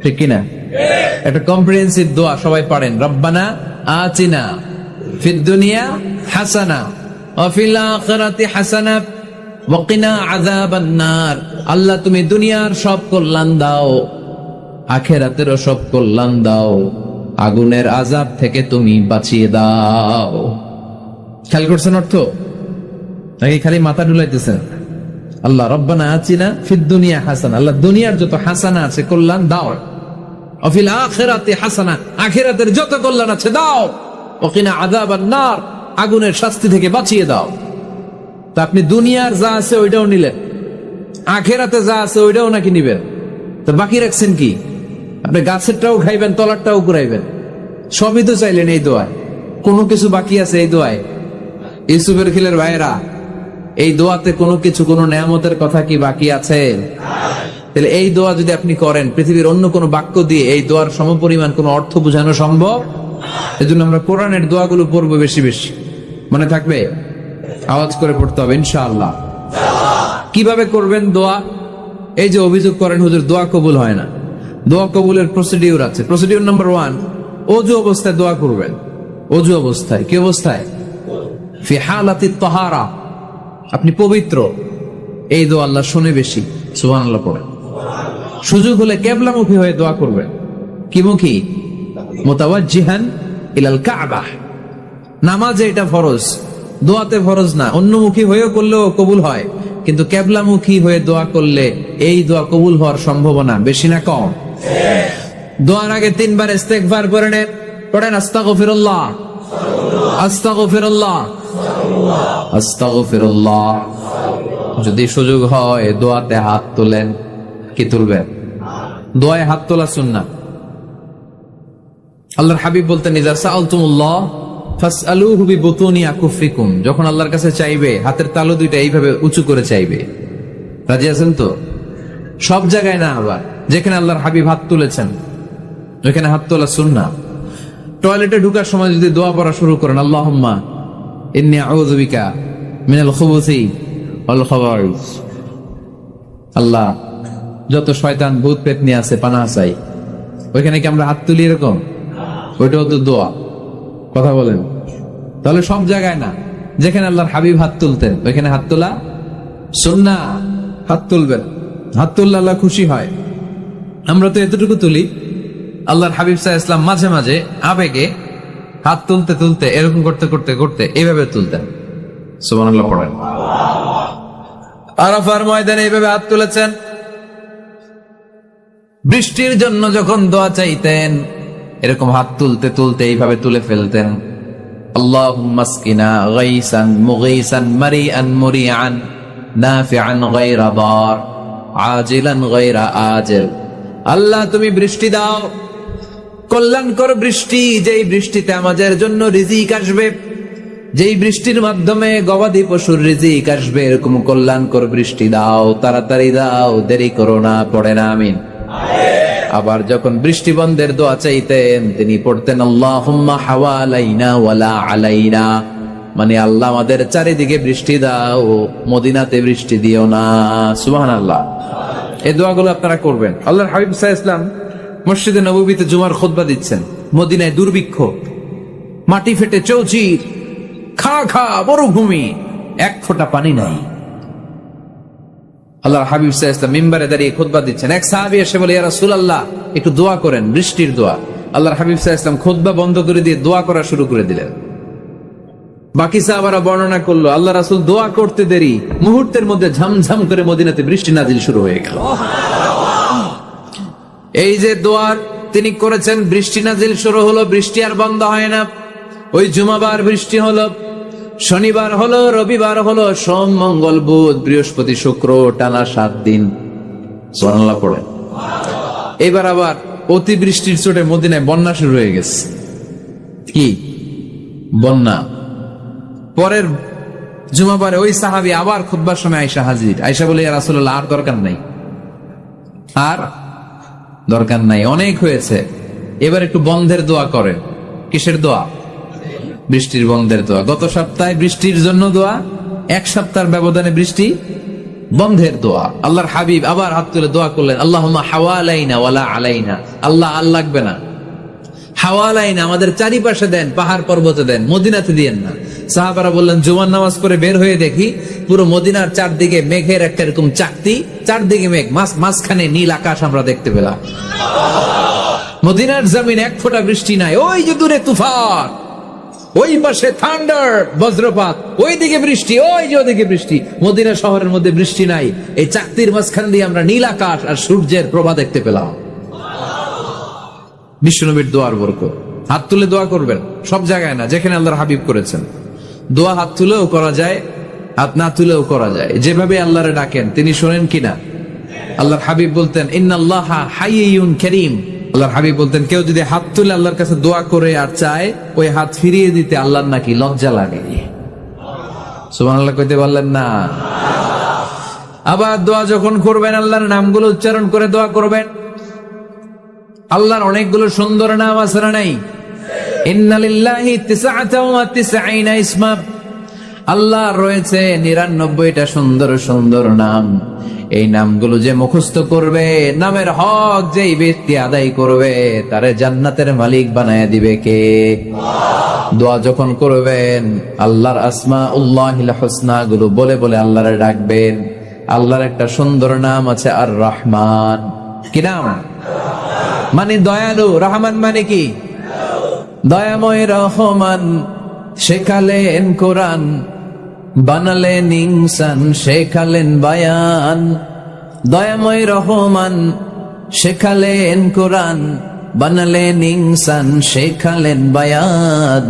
ঠিক কিনা? একটা কম্প্রিহেন্সিভ দোয়া সবাই পড়েন। রব্বানা আতিনা ফিদ দুনিয়া হাসানা ওয়া ফিল আখিরাতি হাসানা ওয়া কিনা আযাবান নার। আল্লাহ তুমি দুনিয়ার সব কল্যাণ দাও, আখিরাতেরও সব কল্যাণ দাও, আগুনের আযাব থেকে তুমি বাঁচিয়ে দাও। খেয়াল করছেন অর্থ নাকি খালি মাথা ডুলাইতেছেন? আল্লাহ রব্বানা আতিনা ফিদ দুনিয়া হাসানা, আল্লাহ দুনিয়ার যত হাসানা আছে কল্যাণ দাও, ওয়া ফিল আখিরাতি হাসানা, আখিরাতের যত কল্যাণ আছে দাও, ওয়া কিনা আযাবান নার, আগুনের শাস্তি থেকে বাঁচিয়ে দাও। তা আপনি দুনিয়ার যা আছে ওইটাও নিলেন, আখিরাতে যা আছে ওইটাও নাকি নিবেন, তো বাকি রাখছেন কি? আপনি গাছেরটাও খাইবেন, তলারটাও কুড়াইবেন, সবই তো চাইলেন এই দোয়ায়। কোনো কিছু বাকি আছে এই দোয়ায়? ইউসুফের খিলের ভাইয়েরা, এই দোয়াতে কোনো কিছু, কোনো নেয়ামতের কথা কি বাকি আছে? তাহলে এই দোয়া যদি আপনি করেন, পৃথিবীর অন্য কোনো বাক্য দিয়ে এই দোয়ার সমপরিমাণ কোনো অর্থ বোঝানো সম্ভব? এজন্য আমরা কোরআনের দোয়াগুলো পড়বো বেশি বেশি। মনে থাকবে? আওয়াজ করে পড়তে হবে ইনশাআল্লাহ। কিভাবে করবেন দোয়া? এই যে অভিযোগ করেন হুজুর দোয়া কবুল হয় না, দোয়া কবুলের প্রসিডিউর আছে। প্রসিডিউর নাম্বার 1, ওযু অবস্থায় দোয়া করবেন। ওযু অবস্থায়, কি অবস্থায়? ফি হালাতিত তাহারা, আপনি পবিত্র। এই দোয়া আল্লাহ শুনে বেশি, সুবহানাল্লাহ পড়েন। সুযোগ হলে কিবলামুখী হয়ে দোয়া করবেন। কি মুখী? মুতাওয়াজ্জিহান ইলাল কাবা। নামাজে এটা ফরজ, দোয়াতে ফরজ না। অন্যমুখী হয়েও করলেও কবুল হয়, কিন্তু কিবলামুখী হয়ে দোয়া করলে এই দোয়া কবুল হওয়ার সম্ভাবনা বেশি না কম? দোয়ার আগে 3 বার ইস্তেগফার করে নেন। পড়েন আস্তাগফিরুল্লাহ, আস্তাগফিরুল্লাহ, আস্তাগফিরুল্লাহ। যদি সুযোগ হয় দোয়াতে হাত তোলেন। কি তুলবেন? দোয়ায় হাত তোলা সুন্নাহ। আল্লাহর হাবিব বলতেন, ইযা সাআলতুমুল্লাহ ফাসআলুহু বিবুতুনি আকুফিকুম। যখন আল্লাহর কাছে চাইবে, হাতের তালু দুইটা এইভাবে উঁচু করে চাইবে। রাজি আছেন তো? সব জায়গায় না, আবার যেখানে আল্লাহর হাবিব হাত তুলেছেন ওখানে হাত তোলা সুন্নাহ। টয়লেটে ঢোকার সময় যদি দোয়া পড়া শুরু করেন, আল্লাহুম্মা ইন্নী আউযু বিকা মিনাল খুবুসি ওয়াল খাবাইস, আল্লাহ যত শয়তান ভূত পেতনি আছে পানাহ চাই। ওইখানে কি আমরা হাত তুলি এরকম? ওইটাও তো দোয়া। কথা বলেন। তাহলে সব জায়গায় না, যেখানে আল্লাহর হাবিব হাত তুলতেন ওইখানে হাত তোলা সুন্নাহ। হাত তুলবেন, হাত তুললে আল্লাহ খুশি হয়। আমরা তো এতটুকু তুলি, আল্লাহর হাবিব সাল্লাল্লাহু আলাইহি ওয়াসাল্লাম মাঝে মাঝে আবেগে হাত তুলতে তুলতে এরকম করতে করতে করতে এইভাবে তুলতেন। সুবহানাল্লাহ পড়েন। আরাফার ময়দানে এইভাবে হাত তুলেছেন। বৃষ্টির জন্য যখন দোয়া চাইতেন এরকম হাত তুলতে তুলতে এইভাবে তুলে ফেলতেন। আল্লাহুম্মা আসকিনা গাইসান মুগীসান মারিআন মুরিআন নাফিআন গায়রা দার আজিলান গায়রা আজিল। আল্লাহ তুমি বৃষ্টি দাও, কল্যাণকর বৃষ্টি, যেই বৃষ্টিতে আমাদের জন্য রিজিক আসবে, যেই বৃষ্টির মাধ্যমে গবাদি পশুর রিজিক আসবে, এরকম কল্যাণকর বৃষ্টি দাও, তাড়াতাড়ি দাও, দেরি করো না। পড়ে না আমিন। আবার যখন বৃষ্টি বন্ধের দোয়া চাইতেন তিনি পড়তেন আল্লাহুম্মা হাওয়ালাইনা ওয়ালা আলাইনা, মানে আল্লাহ আমাদের চারিদিকে বৃষ্টি দাও, মদিনাতে বৃষ্টি দিও না। সুবহানাল্লাহ। এই দোয়াগুলো আপনারা করবেন। আল্লাহর হাবিব সাল্লাল্লাহু আলাইহি ওয়াসাল্লাম মসজিদে নববীতে জুমার খুতবা দিচ্ছেন। মদিনায় দুর্ভিক্ষ, মাটি ফেটে চৌচির, খা খা মরুভূমি, এক ফোঁটা পানি নাই। আল্লাহর হাবিব সাল্লাল্লাহু আলাইহি ওয়াসাল্লাম মিম্বারে দাঁড়িয়ে খুতবা দিচ্ছেন। এক সাহাবী এসে বলে, ইয়া রাসূলুল্লাহ, একটু দোয়া করেন, বৃষ্টির দোয়া। আল্লাহর হাবিব সাল্লাল্লাহু আলাইহি ওয়াসাল্লাম খুতবা বন্ধ করে দিয়ে দোয়া করা শুরু করে দিলেন। বাকি সাহাবারা বর্ণনা করলো, আল্লাহ রাসূল দোয়া করতে দেরি, মুহূর্তের মধ্যে ঝমঝম করে মদিনাতে বৃষ্টি নাজিল শুরু হয়ে গেল। এই যে দোয়ার তিনি করেছেন, বৃষ্টি নাজিল শুরু হলো, বৃষ্টি আর বন্ধ হয় না। ওই জুমাবার বৃষ্টি হলো, শনিবার হলো, রবিবার হলো, সোম মঙ্গল বুধ বৃহস্পতি শুক্র, টানা 7 দিন। সুবহানাল্লাহ পড়ে। এবার আবার অতিবৃষ্টির চোটে মদিনায় বন্যা শুরু হয়ে গেছে। কি বন্যা? পরের জুমাবারে ওই সাহাবী আবার খুতবার সময় আয়েশা হাজির। আয়েশা বলে, ইয়া রাসূলুল্লাহ, আর দরকার নাই, আর দরকার নাই, অনেক হয়েছে, এবার একটু বন্ধের দোয়া করেন। কিসের দোয়া? বৃষ্টির বন্ধের দোয়া। গত সপ্তাহে বৃষ্টির জন্য দোয়া, এক সপ্তাহের ব্যবধানে বৃষ্টি বন্ধের দোয়া। আল্লাহর হাবিব আবার হাত তুলে দোয়া করলেন, আল্লাহুম্মা হাওয়ালাইনা ওয়ালা আলাইনা। আল্লাহ আর লাগবে না, হাওয়ালাইনা, আমাদের চারিপাশে দেন, পাহাড় পর্বতে দেন, মদিনাতে দিয়েন না। সাহাবারা বললেন, জুমার নামাজ পড়ে বের হয়ে দেখি পুরো মদিনার চারদিকে মেঘের একটা এরকম চাকতি, চারদিকে মেঘ, মাঝখানে নীল আকাশ আমরা দেখতে পেলাম। মদিনার জমিন এক ফোঁটা বৃষ্টি নাই। ওই যে দূরে তুফান, ওই পাশে থান্ডার, বজ্রপাত, ওই দিকে বৃষ্টি, ওই যে ওদিকে বৃষ্টি। মদিনা শহরের মধ্যে বৃষ্টি নাই, এই চাকতির মাঝখান দিয়ে আমরা নীল আকাশ আর সূর্যের প্রভা দেখতে পেলাম। বিশ্বনবীর দোয়ার বরকত। হাত তুলে দোয়া করবেন, সব জায়গায় না, যেখানে আল্লাহর হাবিব করেছেন। দোয়া হাত তুলেও করা যায়, হাত না তুলেও করা যায়। যেভাবে আল্লাহরে ডাকেন তিনি শোনেন কিনা। আল্লাহর হাবিব বলতেন, ইন্নাল্লাহা হাইয়ুন কারীম। আল্লাহর হাবিব বলতেন, কেউ যদি হাত তুলে আল্লাহর কাছে দোয়া করে আর চায়, ওই হাত ফিরিয়ে দিতে আল্লাহর নাকি লজ্জা লাগে। সুবহানাল্লাহ কইতে বললেন না? আবার দোয়া যখন করবেন, আল্লাহর নামগুলো উচ্চারণ করে দোয়া করবেন। আল্লাহর অনেকগুলো সুন্দর নাম আছে না নাই? ইন্নালিল্লাহি 99 ইসমা। আল্লাহর রয়েছে 99টা সুন্দর সুন্দর নাম। এই নামগুলো যে মুখস্থ করবে, নামের হক যেই ব্যক্তি আদায় করবে, তারে জান্নাতের মালিক বানায় দিবে কে? দোয়া যখন করবেন, আল্লাহর আসমাউল্লাহিল হুসনা গুলো বলে বলে আল্লাহরে ডাকবেন। আল্লাহর একটা সুন্দর নাম আছে আর রহমান। কি নাম? মানে দয়ালু। রহমান মানে কি? দয়াময়। রহমান শেখালেন কোরআন, বানালেন ইনসান, শেখালেন বায়ান। দয়াময় রহমান শেখালেন কোরআন, বানালেন ইনসান, শেখালেন বায়ান।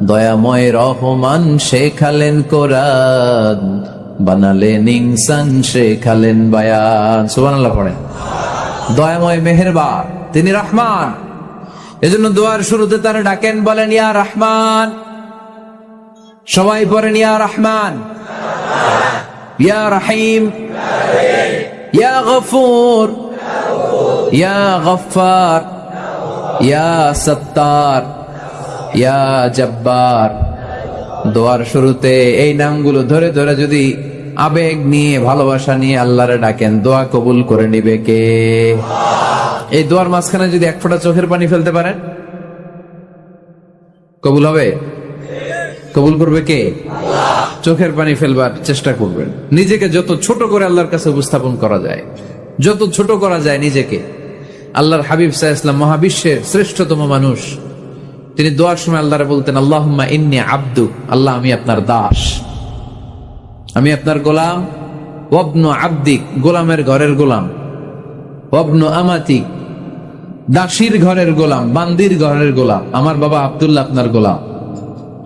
দয়াময় রহমান শেখালেন কোরআন, বানালেন ইনসান, শেখালেন বায়ান। সুবহানাল্লাহ পড়েন। দয়াময় মেহেরবান, তিনি রহমান। এজন্য দোয়ার শুরুতে তারা ডাকেন, বলেন ইয়া রহমান। সবাই পড়েন ইয়া রহমান, ইয়া রহিম, ইয়া গফুর, ইয়া গফফার, ইয়া সত্তার, ইয়া জব্বার। দোয়ার শুরুতে এই নামগুলো ধরে ধরে যদি আবেগ নিয়ে, ভালোবাসা নিয়ে আল্লাহরে ডাকেন, দোয়া কবুল করে নিবে কে? এই দোয়ার মাঝখানে যদি এক ফোঁটা চোখের পানি ফেলতে পারেন, কবুল হবে? কবুল করবে কে? চোখের পানি ফেলবার চেষ্টা করবেন। নিজেকে যত ছোট করে আল্লাহর কাছে উপস্থাপন করা যায়, যত ছোট করা যায় নিজেকে। আল্লাহর হাবিব সাল্লাল্লাহু আলাইহি ওয়াসাল্লাম মহাবিশ্বের শ্রেষ্ঠতম মানুষ, তিনি দোয়ার সময় আল্লাহরে বলতেন, আল্লাহুম্মা ইন্নী আবদুক। আল্লাহ, আমি আপনার দাস, আমি আপনার গোলাম। ওয়াবনু আবদিক, গোলামের ঘরের গোলাম। ওয়াবনু আমাতিক, দাসীর ঘরের গোলাম, বান্দির ঘরের গোলাম। আমার বাবা আব্দুল্লাহ আপনার গোলাম,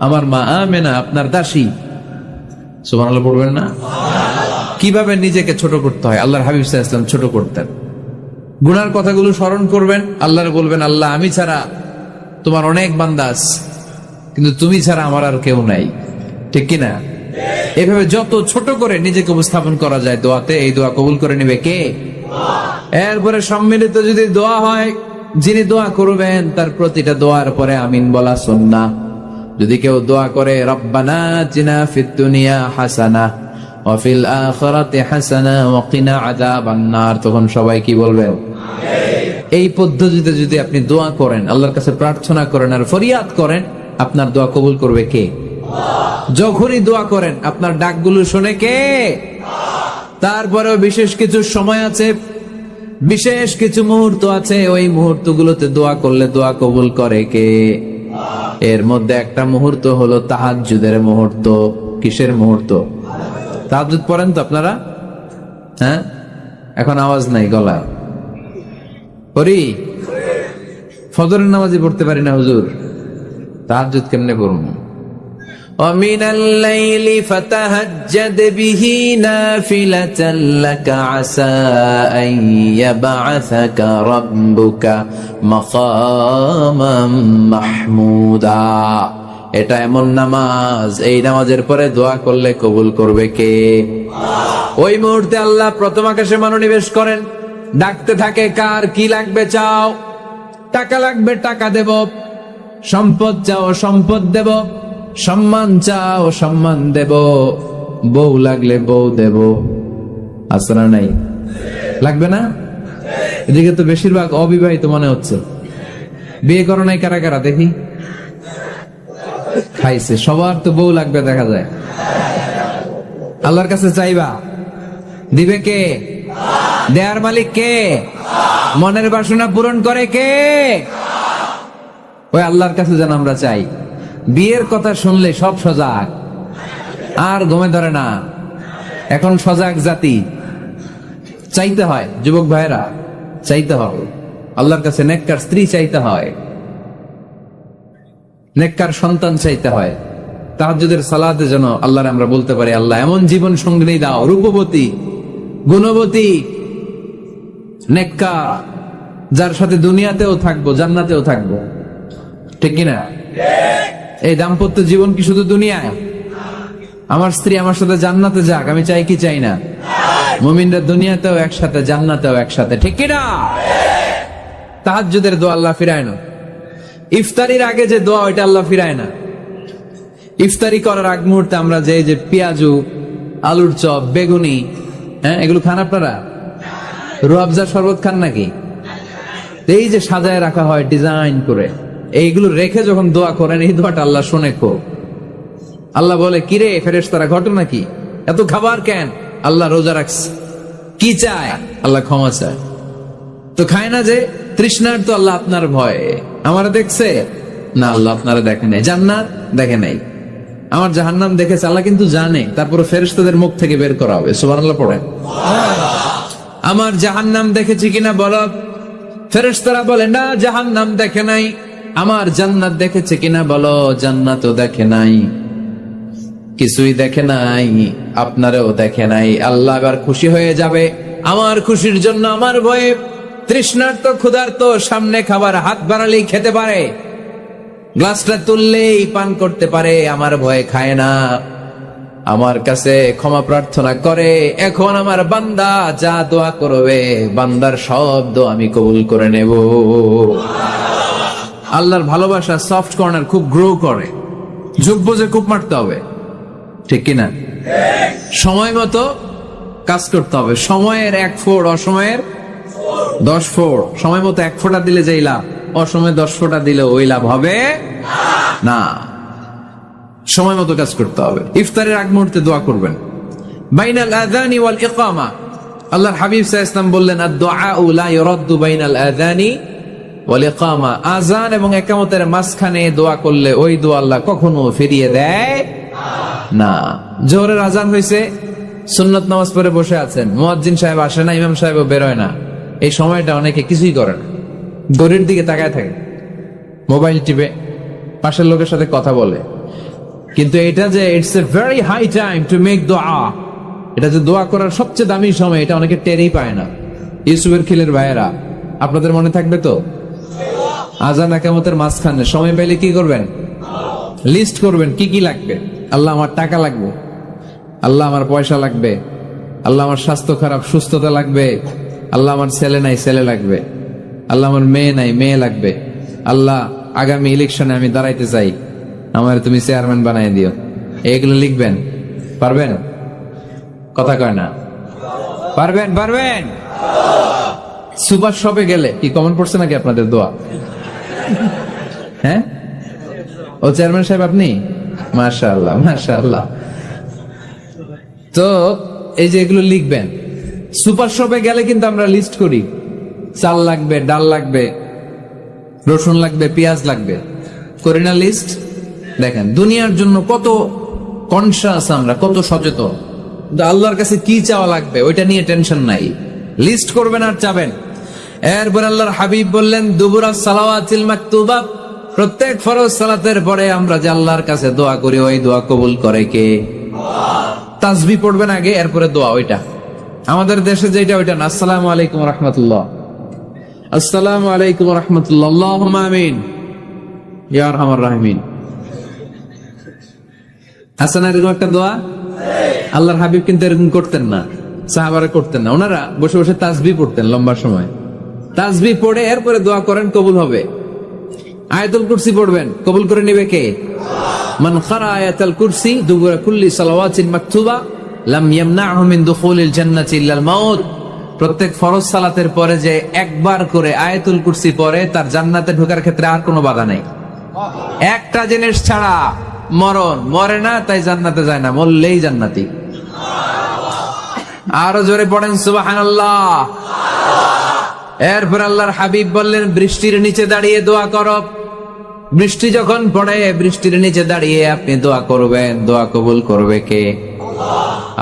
আমার মা আমেনা আপনার দাসী। সুবহানাল্লাহ পড়বেন না? কিভাবে নিজেকে ছোট করতে হয় আল্লাহর হাবিব সাল্লাল্লাহু আলাইহি ওয়াসাল্লাম ছোট করতেন। গুনার কথাগুলো স্মরণ করবেন, আল্লাহরে বলবেন, আল্লাহ, আমি ছাড়া তোমার অনেক বান্দা আছে, কিন্তু তুমি ছাড়া আমার আর কেউ নাই। ঠিক কিনা? এভাবে যত ছোট করে নিজেকে উপস্থাপন করা যায় দোয়াতে, এই দোয়া কবুল করে নিবে কে? এরপরে সম্মিলিত যদি দোয়া হয়, যিনি দোয়া করবেন তার প্রতিটা দোয়ার পরে আমিন বলা সুন্নাহ। যদি কেউ দোয়া করে, রব্বানা আতিনা ফিদ দুনিয়া হাসানাহ ওয়া ফিল আখিরাতি হাসানাহ ওয়া কিনা আযাবান নার, তখন সবাই কি বলবেন? এই পদ্ধতিতে যদি আপনি দোয়া করেন, আল্লাহর কাছে প্রার্থনা করেন আর ফরিয়াদ করেন, আপনার দোয়া কবুল করবে কে? যখনই দোয়া করেন আপনার ডাকগুলো শোনে কে? তারপরেও বিশেষ কিছু সময় আছে, বিশেষ কিছু মুহূর্ত আছে, ওই মুহূর্তগুলোতে দোয়া করলে দোয়া কবুল করে কে? এর মধ্যে একটা মুহূর্ত হলো তাহাজ্জুদের মুহূর্ত। কিসের মুহূর্ত? তাহাজ্জুদ পড়েন তো আপনারা? হ্যাঁ, এখন আওয়াজ নাই গলায়। পড়ি? ফজরের নামাজই পড়তে পারি না হুজুর, তাহাজ্জুদ কেমনে পড়ব? ومن الليل فتهجد به نافلة لك عسى أن يبعثك ربك مقاما محمودا। এটা এমন নামাজ, এই নামাজের পরে দোয়া করলে কবুল করবে কে? ওই মুহূর্তে আল্লাহ প্রথম আকাশে মনোনিবেশ করেন, ডাকতে থাকে, কার কি লাগবে চাও? টাকা লাগবে টাকা দেব, সম্পদ চাও সম্পদ দেব, সম্মান চাও সম্মান দেব, বউ লাগলে বউ দেব। আসরা নাই? লাগবে না? এদিকে তো বেশিরভাগ অবিবাহিত মনে হচ্ছে। বিয়ে করো নাই কারা কারা দেখি? খাইছে। সবার তো বউ লাগবে দেখা যায়। আল্লাহর কাছে চাইবা, দিবে কে? দেয়ার মালিক কে? মনের বাসনা পূরণ করে কে? ওই আল্লাহর কাছে যেন আমরা চাই। বিয়ের কথা শুনলে সব সজাগ, আর ঘুমে ধরে না। এখন সজাগ জাতি, চাইতে হয়। যুবক ভাইরা চাইতে হবে আল্লাহর কাছে, নেককার স্ত্রী চাইতে হয়, নেককার সন্তান চাইতে হয়। তাহাজ্জুদের সালাতে যেন আল্লাহর আমরা বলতে পারি, আল্লাহ এমন জীবন সঙ্গিনী দাও, রূপবতী, গুণবতী, নেককার, যার সাথে দুনিয়াতেও থাকবো জান্নাতেও থাকবো। ঠিক কিনা? এই দাম্পত্য জীবন কি শুধু দুনিয়ায়? আমার স্ত্রী আমার সাথে জান্নাতে যাক, আমি চাই কি চাই না? মুমিনরা দুনিয়াতেও একসাথে, জান্নাতেও একসাথে। ঠিক কিনা? তাহাজ্জুদের দোয়া আল্লাহ ফিরায় না। ইফতারির আগে যে দোয়া, ওইটা আল্লাহ ফিরায় না। ইফতারি করার আগ মুহূর্তে আমরা যে পেঁয়াজু, আলুর চপ, বেগুনি, হ্যাঁ, এগুলো খান আপনারা? রুয়াবজার শরবত খান নাকি? এই যে সাজায় রাখা হয় ডিজাইন করে, এইগুলো রেখে যখন দোয়া করেন, এই দোয়াটা আল্লাহ শোনে খুব। আল্লাহ বলে, কিরে ফেরেশতারা, ঘটনা কি? এত খাবার কেন? আল্লাহ রোজা রাখছে। কি চায়? আল্লাহ ক্ষমা চায়। তো খায় না যে তৃষ্ণার, তো আল্লাহ আপনার ভয়ে। আমার দেখছে না, আল্লাহ আপনারা দেখে নাই। জান্নাত দেখে নাই, আমার জাহান্নাম দেখেছে আল্লাহ কিন্তু জানে। তারপরে ফেরেশতাদের মুখ থেকে বের করা হবে। সুবহানাল্লাহ পড়ে। আমার জাহান্নাম দেখেছি কিনা বলো? ফেরেশতারা বলে না, জাহান্নাম দেখে নাই। আমার জান্নাত দেখেছে কিনা বলো? জান্নাতও দেখে নাই, কিছুই দেখে নাই, আপনারও দেখে নাই। আল্লাহ এবার খুশি হয়ে যাবে। আমার খুশির জন্য আমার ভয়ে তৃষ্ণার্ত ক্ষুধার্ত সামনে খাবার হাত বাড়ালেই খেতে পারে, গ্লাসটা তুললেই পান করতে পারে, আমার ভয়ে খায় না, আমার কাছে ক্ষমা প্রার্থনা করে। এখন আমার বান্দা যা দোয়া করবে, বান্দার সব দোয়া আমি কবুল করে নেব। আল্লাহর ভালোবাসা সফট কর্নার খুব গ্রো করে, যুগ বুঝে খুব মারতে হবে। ঠিক কিনা? সময় মতো কাজ করতে হবে। সময়ের 1 ফোঁড়, অসময়ের 10 ফোঁড়। সময় মতো 1 ফোঁটা দিলে যেই লাভ, অসময়ে 10 ফোঁটা দিলে ওই লাভ হবে না। সময় মতো কাজ করতে হবে। ইফতারের আগ মুহূর্তে দোয়া করবেন। বাইনাল আযানি ওয়াল ইকামা, আল্লাহর হাবিব সাল্লাল্লাহু আলাইহি ওয়াসাল্লাম বললেন, আদ-দুআউ লা ইউরাদ্দু বাইনাল আযানি ওয়াল ইকামা। আযান এবং ইকামতের মাঝখানে দোয়া করলে ওই দোয়া আল্লাহ কখনো ফিরিয়ে দেয় না। জোহরের আযান হয়েছে, সুন্নত নামাজ পড়ে বসে আছেন, মুয়াজ্জিন সাহেব আসে না, ইমাম সাহেবও বের হয় না। এই সময়টা অনেকে কিছুই করে না, ঘড়ির দিকে তাকায় থাকে, মোবাইল টিপে, পাশের লোকের সাথে কথা বলে। কিন্তু এটা যে it's a very high time to make দোয়া, এটা যে দোয়া করার সবচেয়ে দামি সময়, এটা অনেকে টেরই পায় না। ইউসুফের খিলের ভাইয়েরা, আপনাদের মনে থাকবে তো? আযান ইকামতের মাঝখানে সময় পেলে কি করবেন? লিস্ট করবেন কি কি লাগবে। আল্লাহ আমার টাকা লাগবে, আল্লাহ আমার পয়সা লাগবে, আল্লাহ আমার স্বাস্থ্য খারাপ সুস্থতা লাগবে, আল্লাহ আমার ছেলে নাই ছেলে লাগবে, আল্লাহ আমার মেয়ে নাই মেয়ে লাগবে, আল্লাহ আগামী ইলেকশনে আমি দাঁড়াইতে চাই, আমার তুমি চেয়ারম্যান বানাই দিও। এগুলো লিখবেন। পারবেন? কথা কয় না। পারবেন? পারবেন? সুপার শপে গেলে কি কমন পড়ছে নাকি আপনাদের দোয়া? হ্যাঁ, ও চেয়ারম্যান সাহেব আপনি? মাশাআল্লাহ মাশাআল্লাহ। তো এই যে এগুলো লিখবেন, সুপার শপে গেলে কিন্তু আমরা লিস্ট করি, চাল লাগবে, ডাল লাগবে, রসুন লাগবে, পেঁয়াজ লাগবে, করি না লিস্ট? দেখেন দুনিয়ার জন্য কত কনসাস আমরা, কত সচেতন। আল্লাহর কাছে কি চাওয়া লাগবে ওইটা নিয়ে টেনশন নাই, লিস্ট করবেন আর চাবেন। এরপর আল্লাহর হাবিব বললেন দুবুরা সালাওয়াতিল মাকতুবা, প্রত্যেক ফরজ সালাতের পরে আমরা যে আল্লাহর কাছে দোয়া করি ওই দোয়া কবুল করে কে? তাসবিহ পড়বেন আগে, এরপরে দোয়া। ওইটা আমাদের দেশে যেটা ওইটা না। আসসালামু আলাইকুম রাহমাতুল্লাহ, আসসালামু আলাইকুম রাহমাতুল্লাহ, আল্লাহুম্মা আমিন ইয়া আরহামার রাহিমিন। হাসান এরকম একটা দোয়া আল্লাহর হাবিব কিন্তু এরকম করতেন না, সাহাবারা করতেন না। ওনারা বসে বসে তাসবিহ পড়তেন লম্বা সময়। তাসবিহ পড়ে এরপরে দোয়া করেন, কবুল হবে। আয়াতুল কুরসি পড়বেন, কবুল করে নেবে কে? মান ক্বারা আয়াতুল কুরসি দুবুরা কুল্লি সালাওয়াতিন মাকতুবা লাম ইয়ামনাহু মিন দুখুলিল জান্নাতি ইল্লাল মাউত। প্রত্যেক ফরজ সালাতের পরে যে একবার করে আয়াতুল কুরসি পড়ে তার জান্নাতে ঢোকার ক্ষেত্রে আর কোনো বাধা নাই। একটা জিনিস ছাড়া, মরণ। মরে না তাই জান্নাতে যায় না, মরলেই জান্নাতি। আরো জোরে পড়েন সুবহানাল্লাহ। এরপর আল্লাহর হাবিব বললেন বৃষ্টির নিচে দাঁড়িয়ে দোয়া করো। বৃষ্টি যখন পড়ে বৃষ্টির নিচে দাঁড়িয়ে আপনি দোয়া করবেন, দোয়া কবুল করবে কে?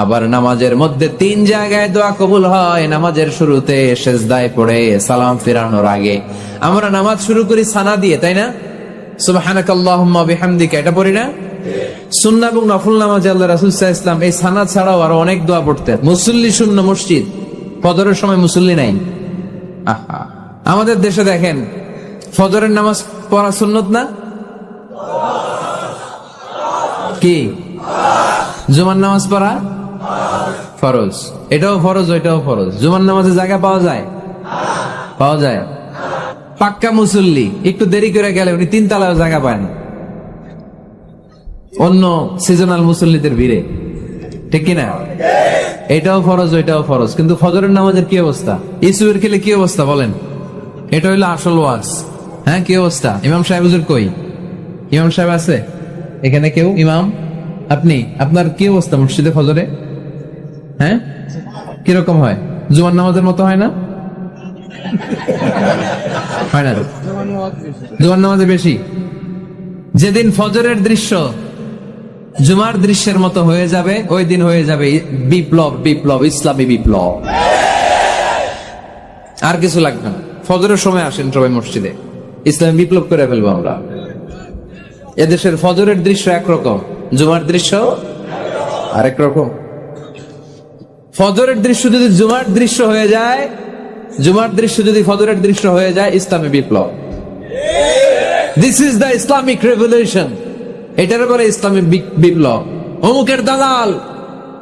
আবার নামাজের মধ্যে 3 জায়গায় দোয়া কবুল হয়। নামাজের শুরুতে, সেজদায় পড়ে, সালাম ফেরানোর আগে। আমরা নামাজ শুরু করি সানা দিয়ে, তাই না? সুবহানাকাল্লাহুম্মা বিহামদিকা, এটা পড়ি না? সুন্নাহ এবং নফল নামাজে আল্লাহ রাসূল সাল্লাল্লাহু আলাইহি ওয়াসাল্লাম এই সানা ছাড়াও আরো অনেক দোয়া পড়তেন। মুসল্লি শূন্য মসজিদ, ফজরের সময় মুসল্লি নাই। আহা, আমাদের দেশে দেখেন ফজরের নামাজ পড়া সুন্নত না? কি? জুমার নামাজ পড়া ফরজ। এটাও ফরজ, ওইটাও ফরজ। জুমার নামাজে জায়গা পাওয়া যায়? পাওয়া যায়। পাক্কা মুসল্লি একটু দেরি করে গেলে উনি 3 তলায় জায়গা পায় না, অন্য সিজনাল মুসল্লিদের ভিড়ে, ঠিক কিনা? এটাও ফরজ, ওইটাও ফরজ। কিন্তু ফজরের নামাজের কি অবস্থা? ইসুবের খেলে কি অবস্থা বলেন? এটা হইলো আসল ওয়াজ। হ্যাঁ, কি অবস্থা? ইমাম সাহেব হুজুর কই? ইমাম সাহেব আছে এখানে কেউ? ইমাম আপনি, আপনার কি অবস্থা মসজিদে ফজরে? হ্যাঁ, কিরকম হয়? জুমার নামাজের মতো হয় না? হয় না? জুমার নামাজে বেশি। যেদিন ফজরের দৃশ্য জুমার দৃশ্যের মতো হয়ে যাবে ওই দিন হয়ে যাবে বিপ্লব, বিপ্লব, ইসলামী বিপ্লব। আর কিছু লাগবে না। ফজরের সময় আসেন সবাই মসজিদে, ইসলামী বিপ্লব করে ফেলবো আমরা। এদেশের ফজরের দৃশ্য একরকম, জুমার দৃশ্য আরেক রকম। ফজরের দৃশ্য যদি জুমার দৃশ্য হয়ে যায়, জুমার দৃশ্য যদি ফজরের দৃশ্য হয়ে যায়, ইসলামী বিপ্লব। This is the Islamic revolution. এটার বলে ইসলামী বিপ্লব। অমুকের দালাল,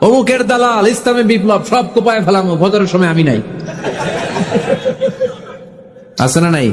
অমুকের দালাল, ইসলামী বিপ্লব সব কোপায় ফেলামো, ফজরের সময় আমি নাই। আছে না নাই?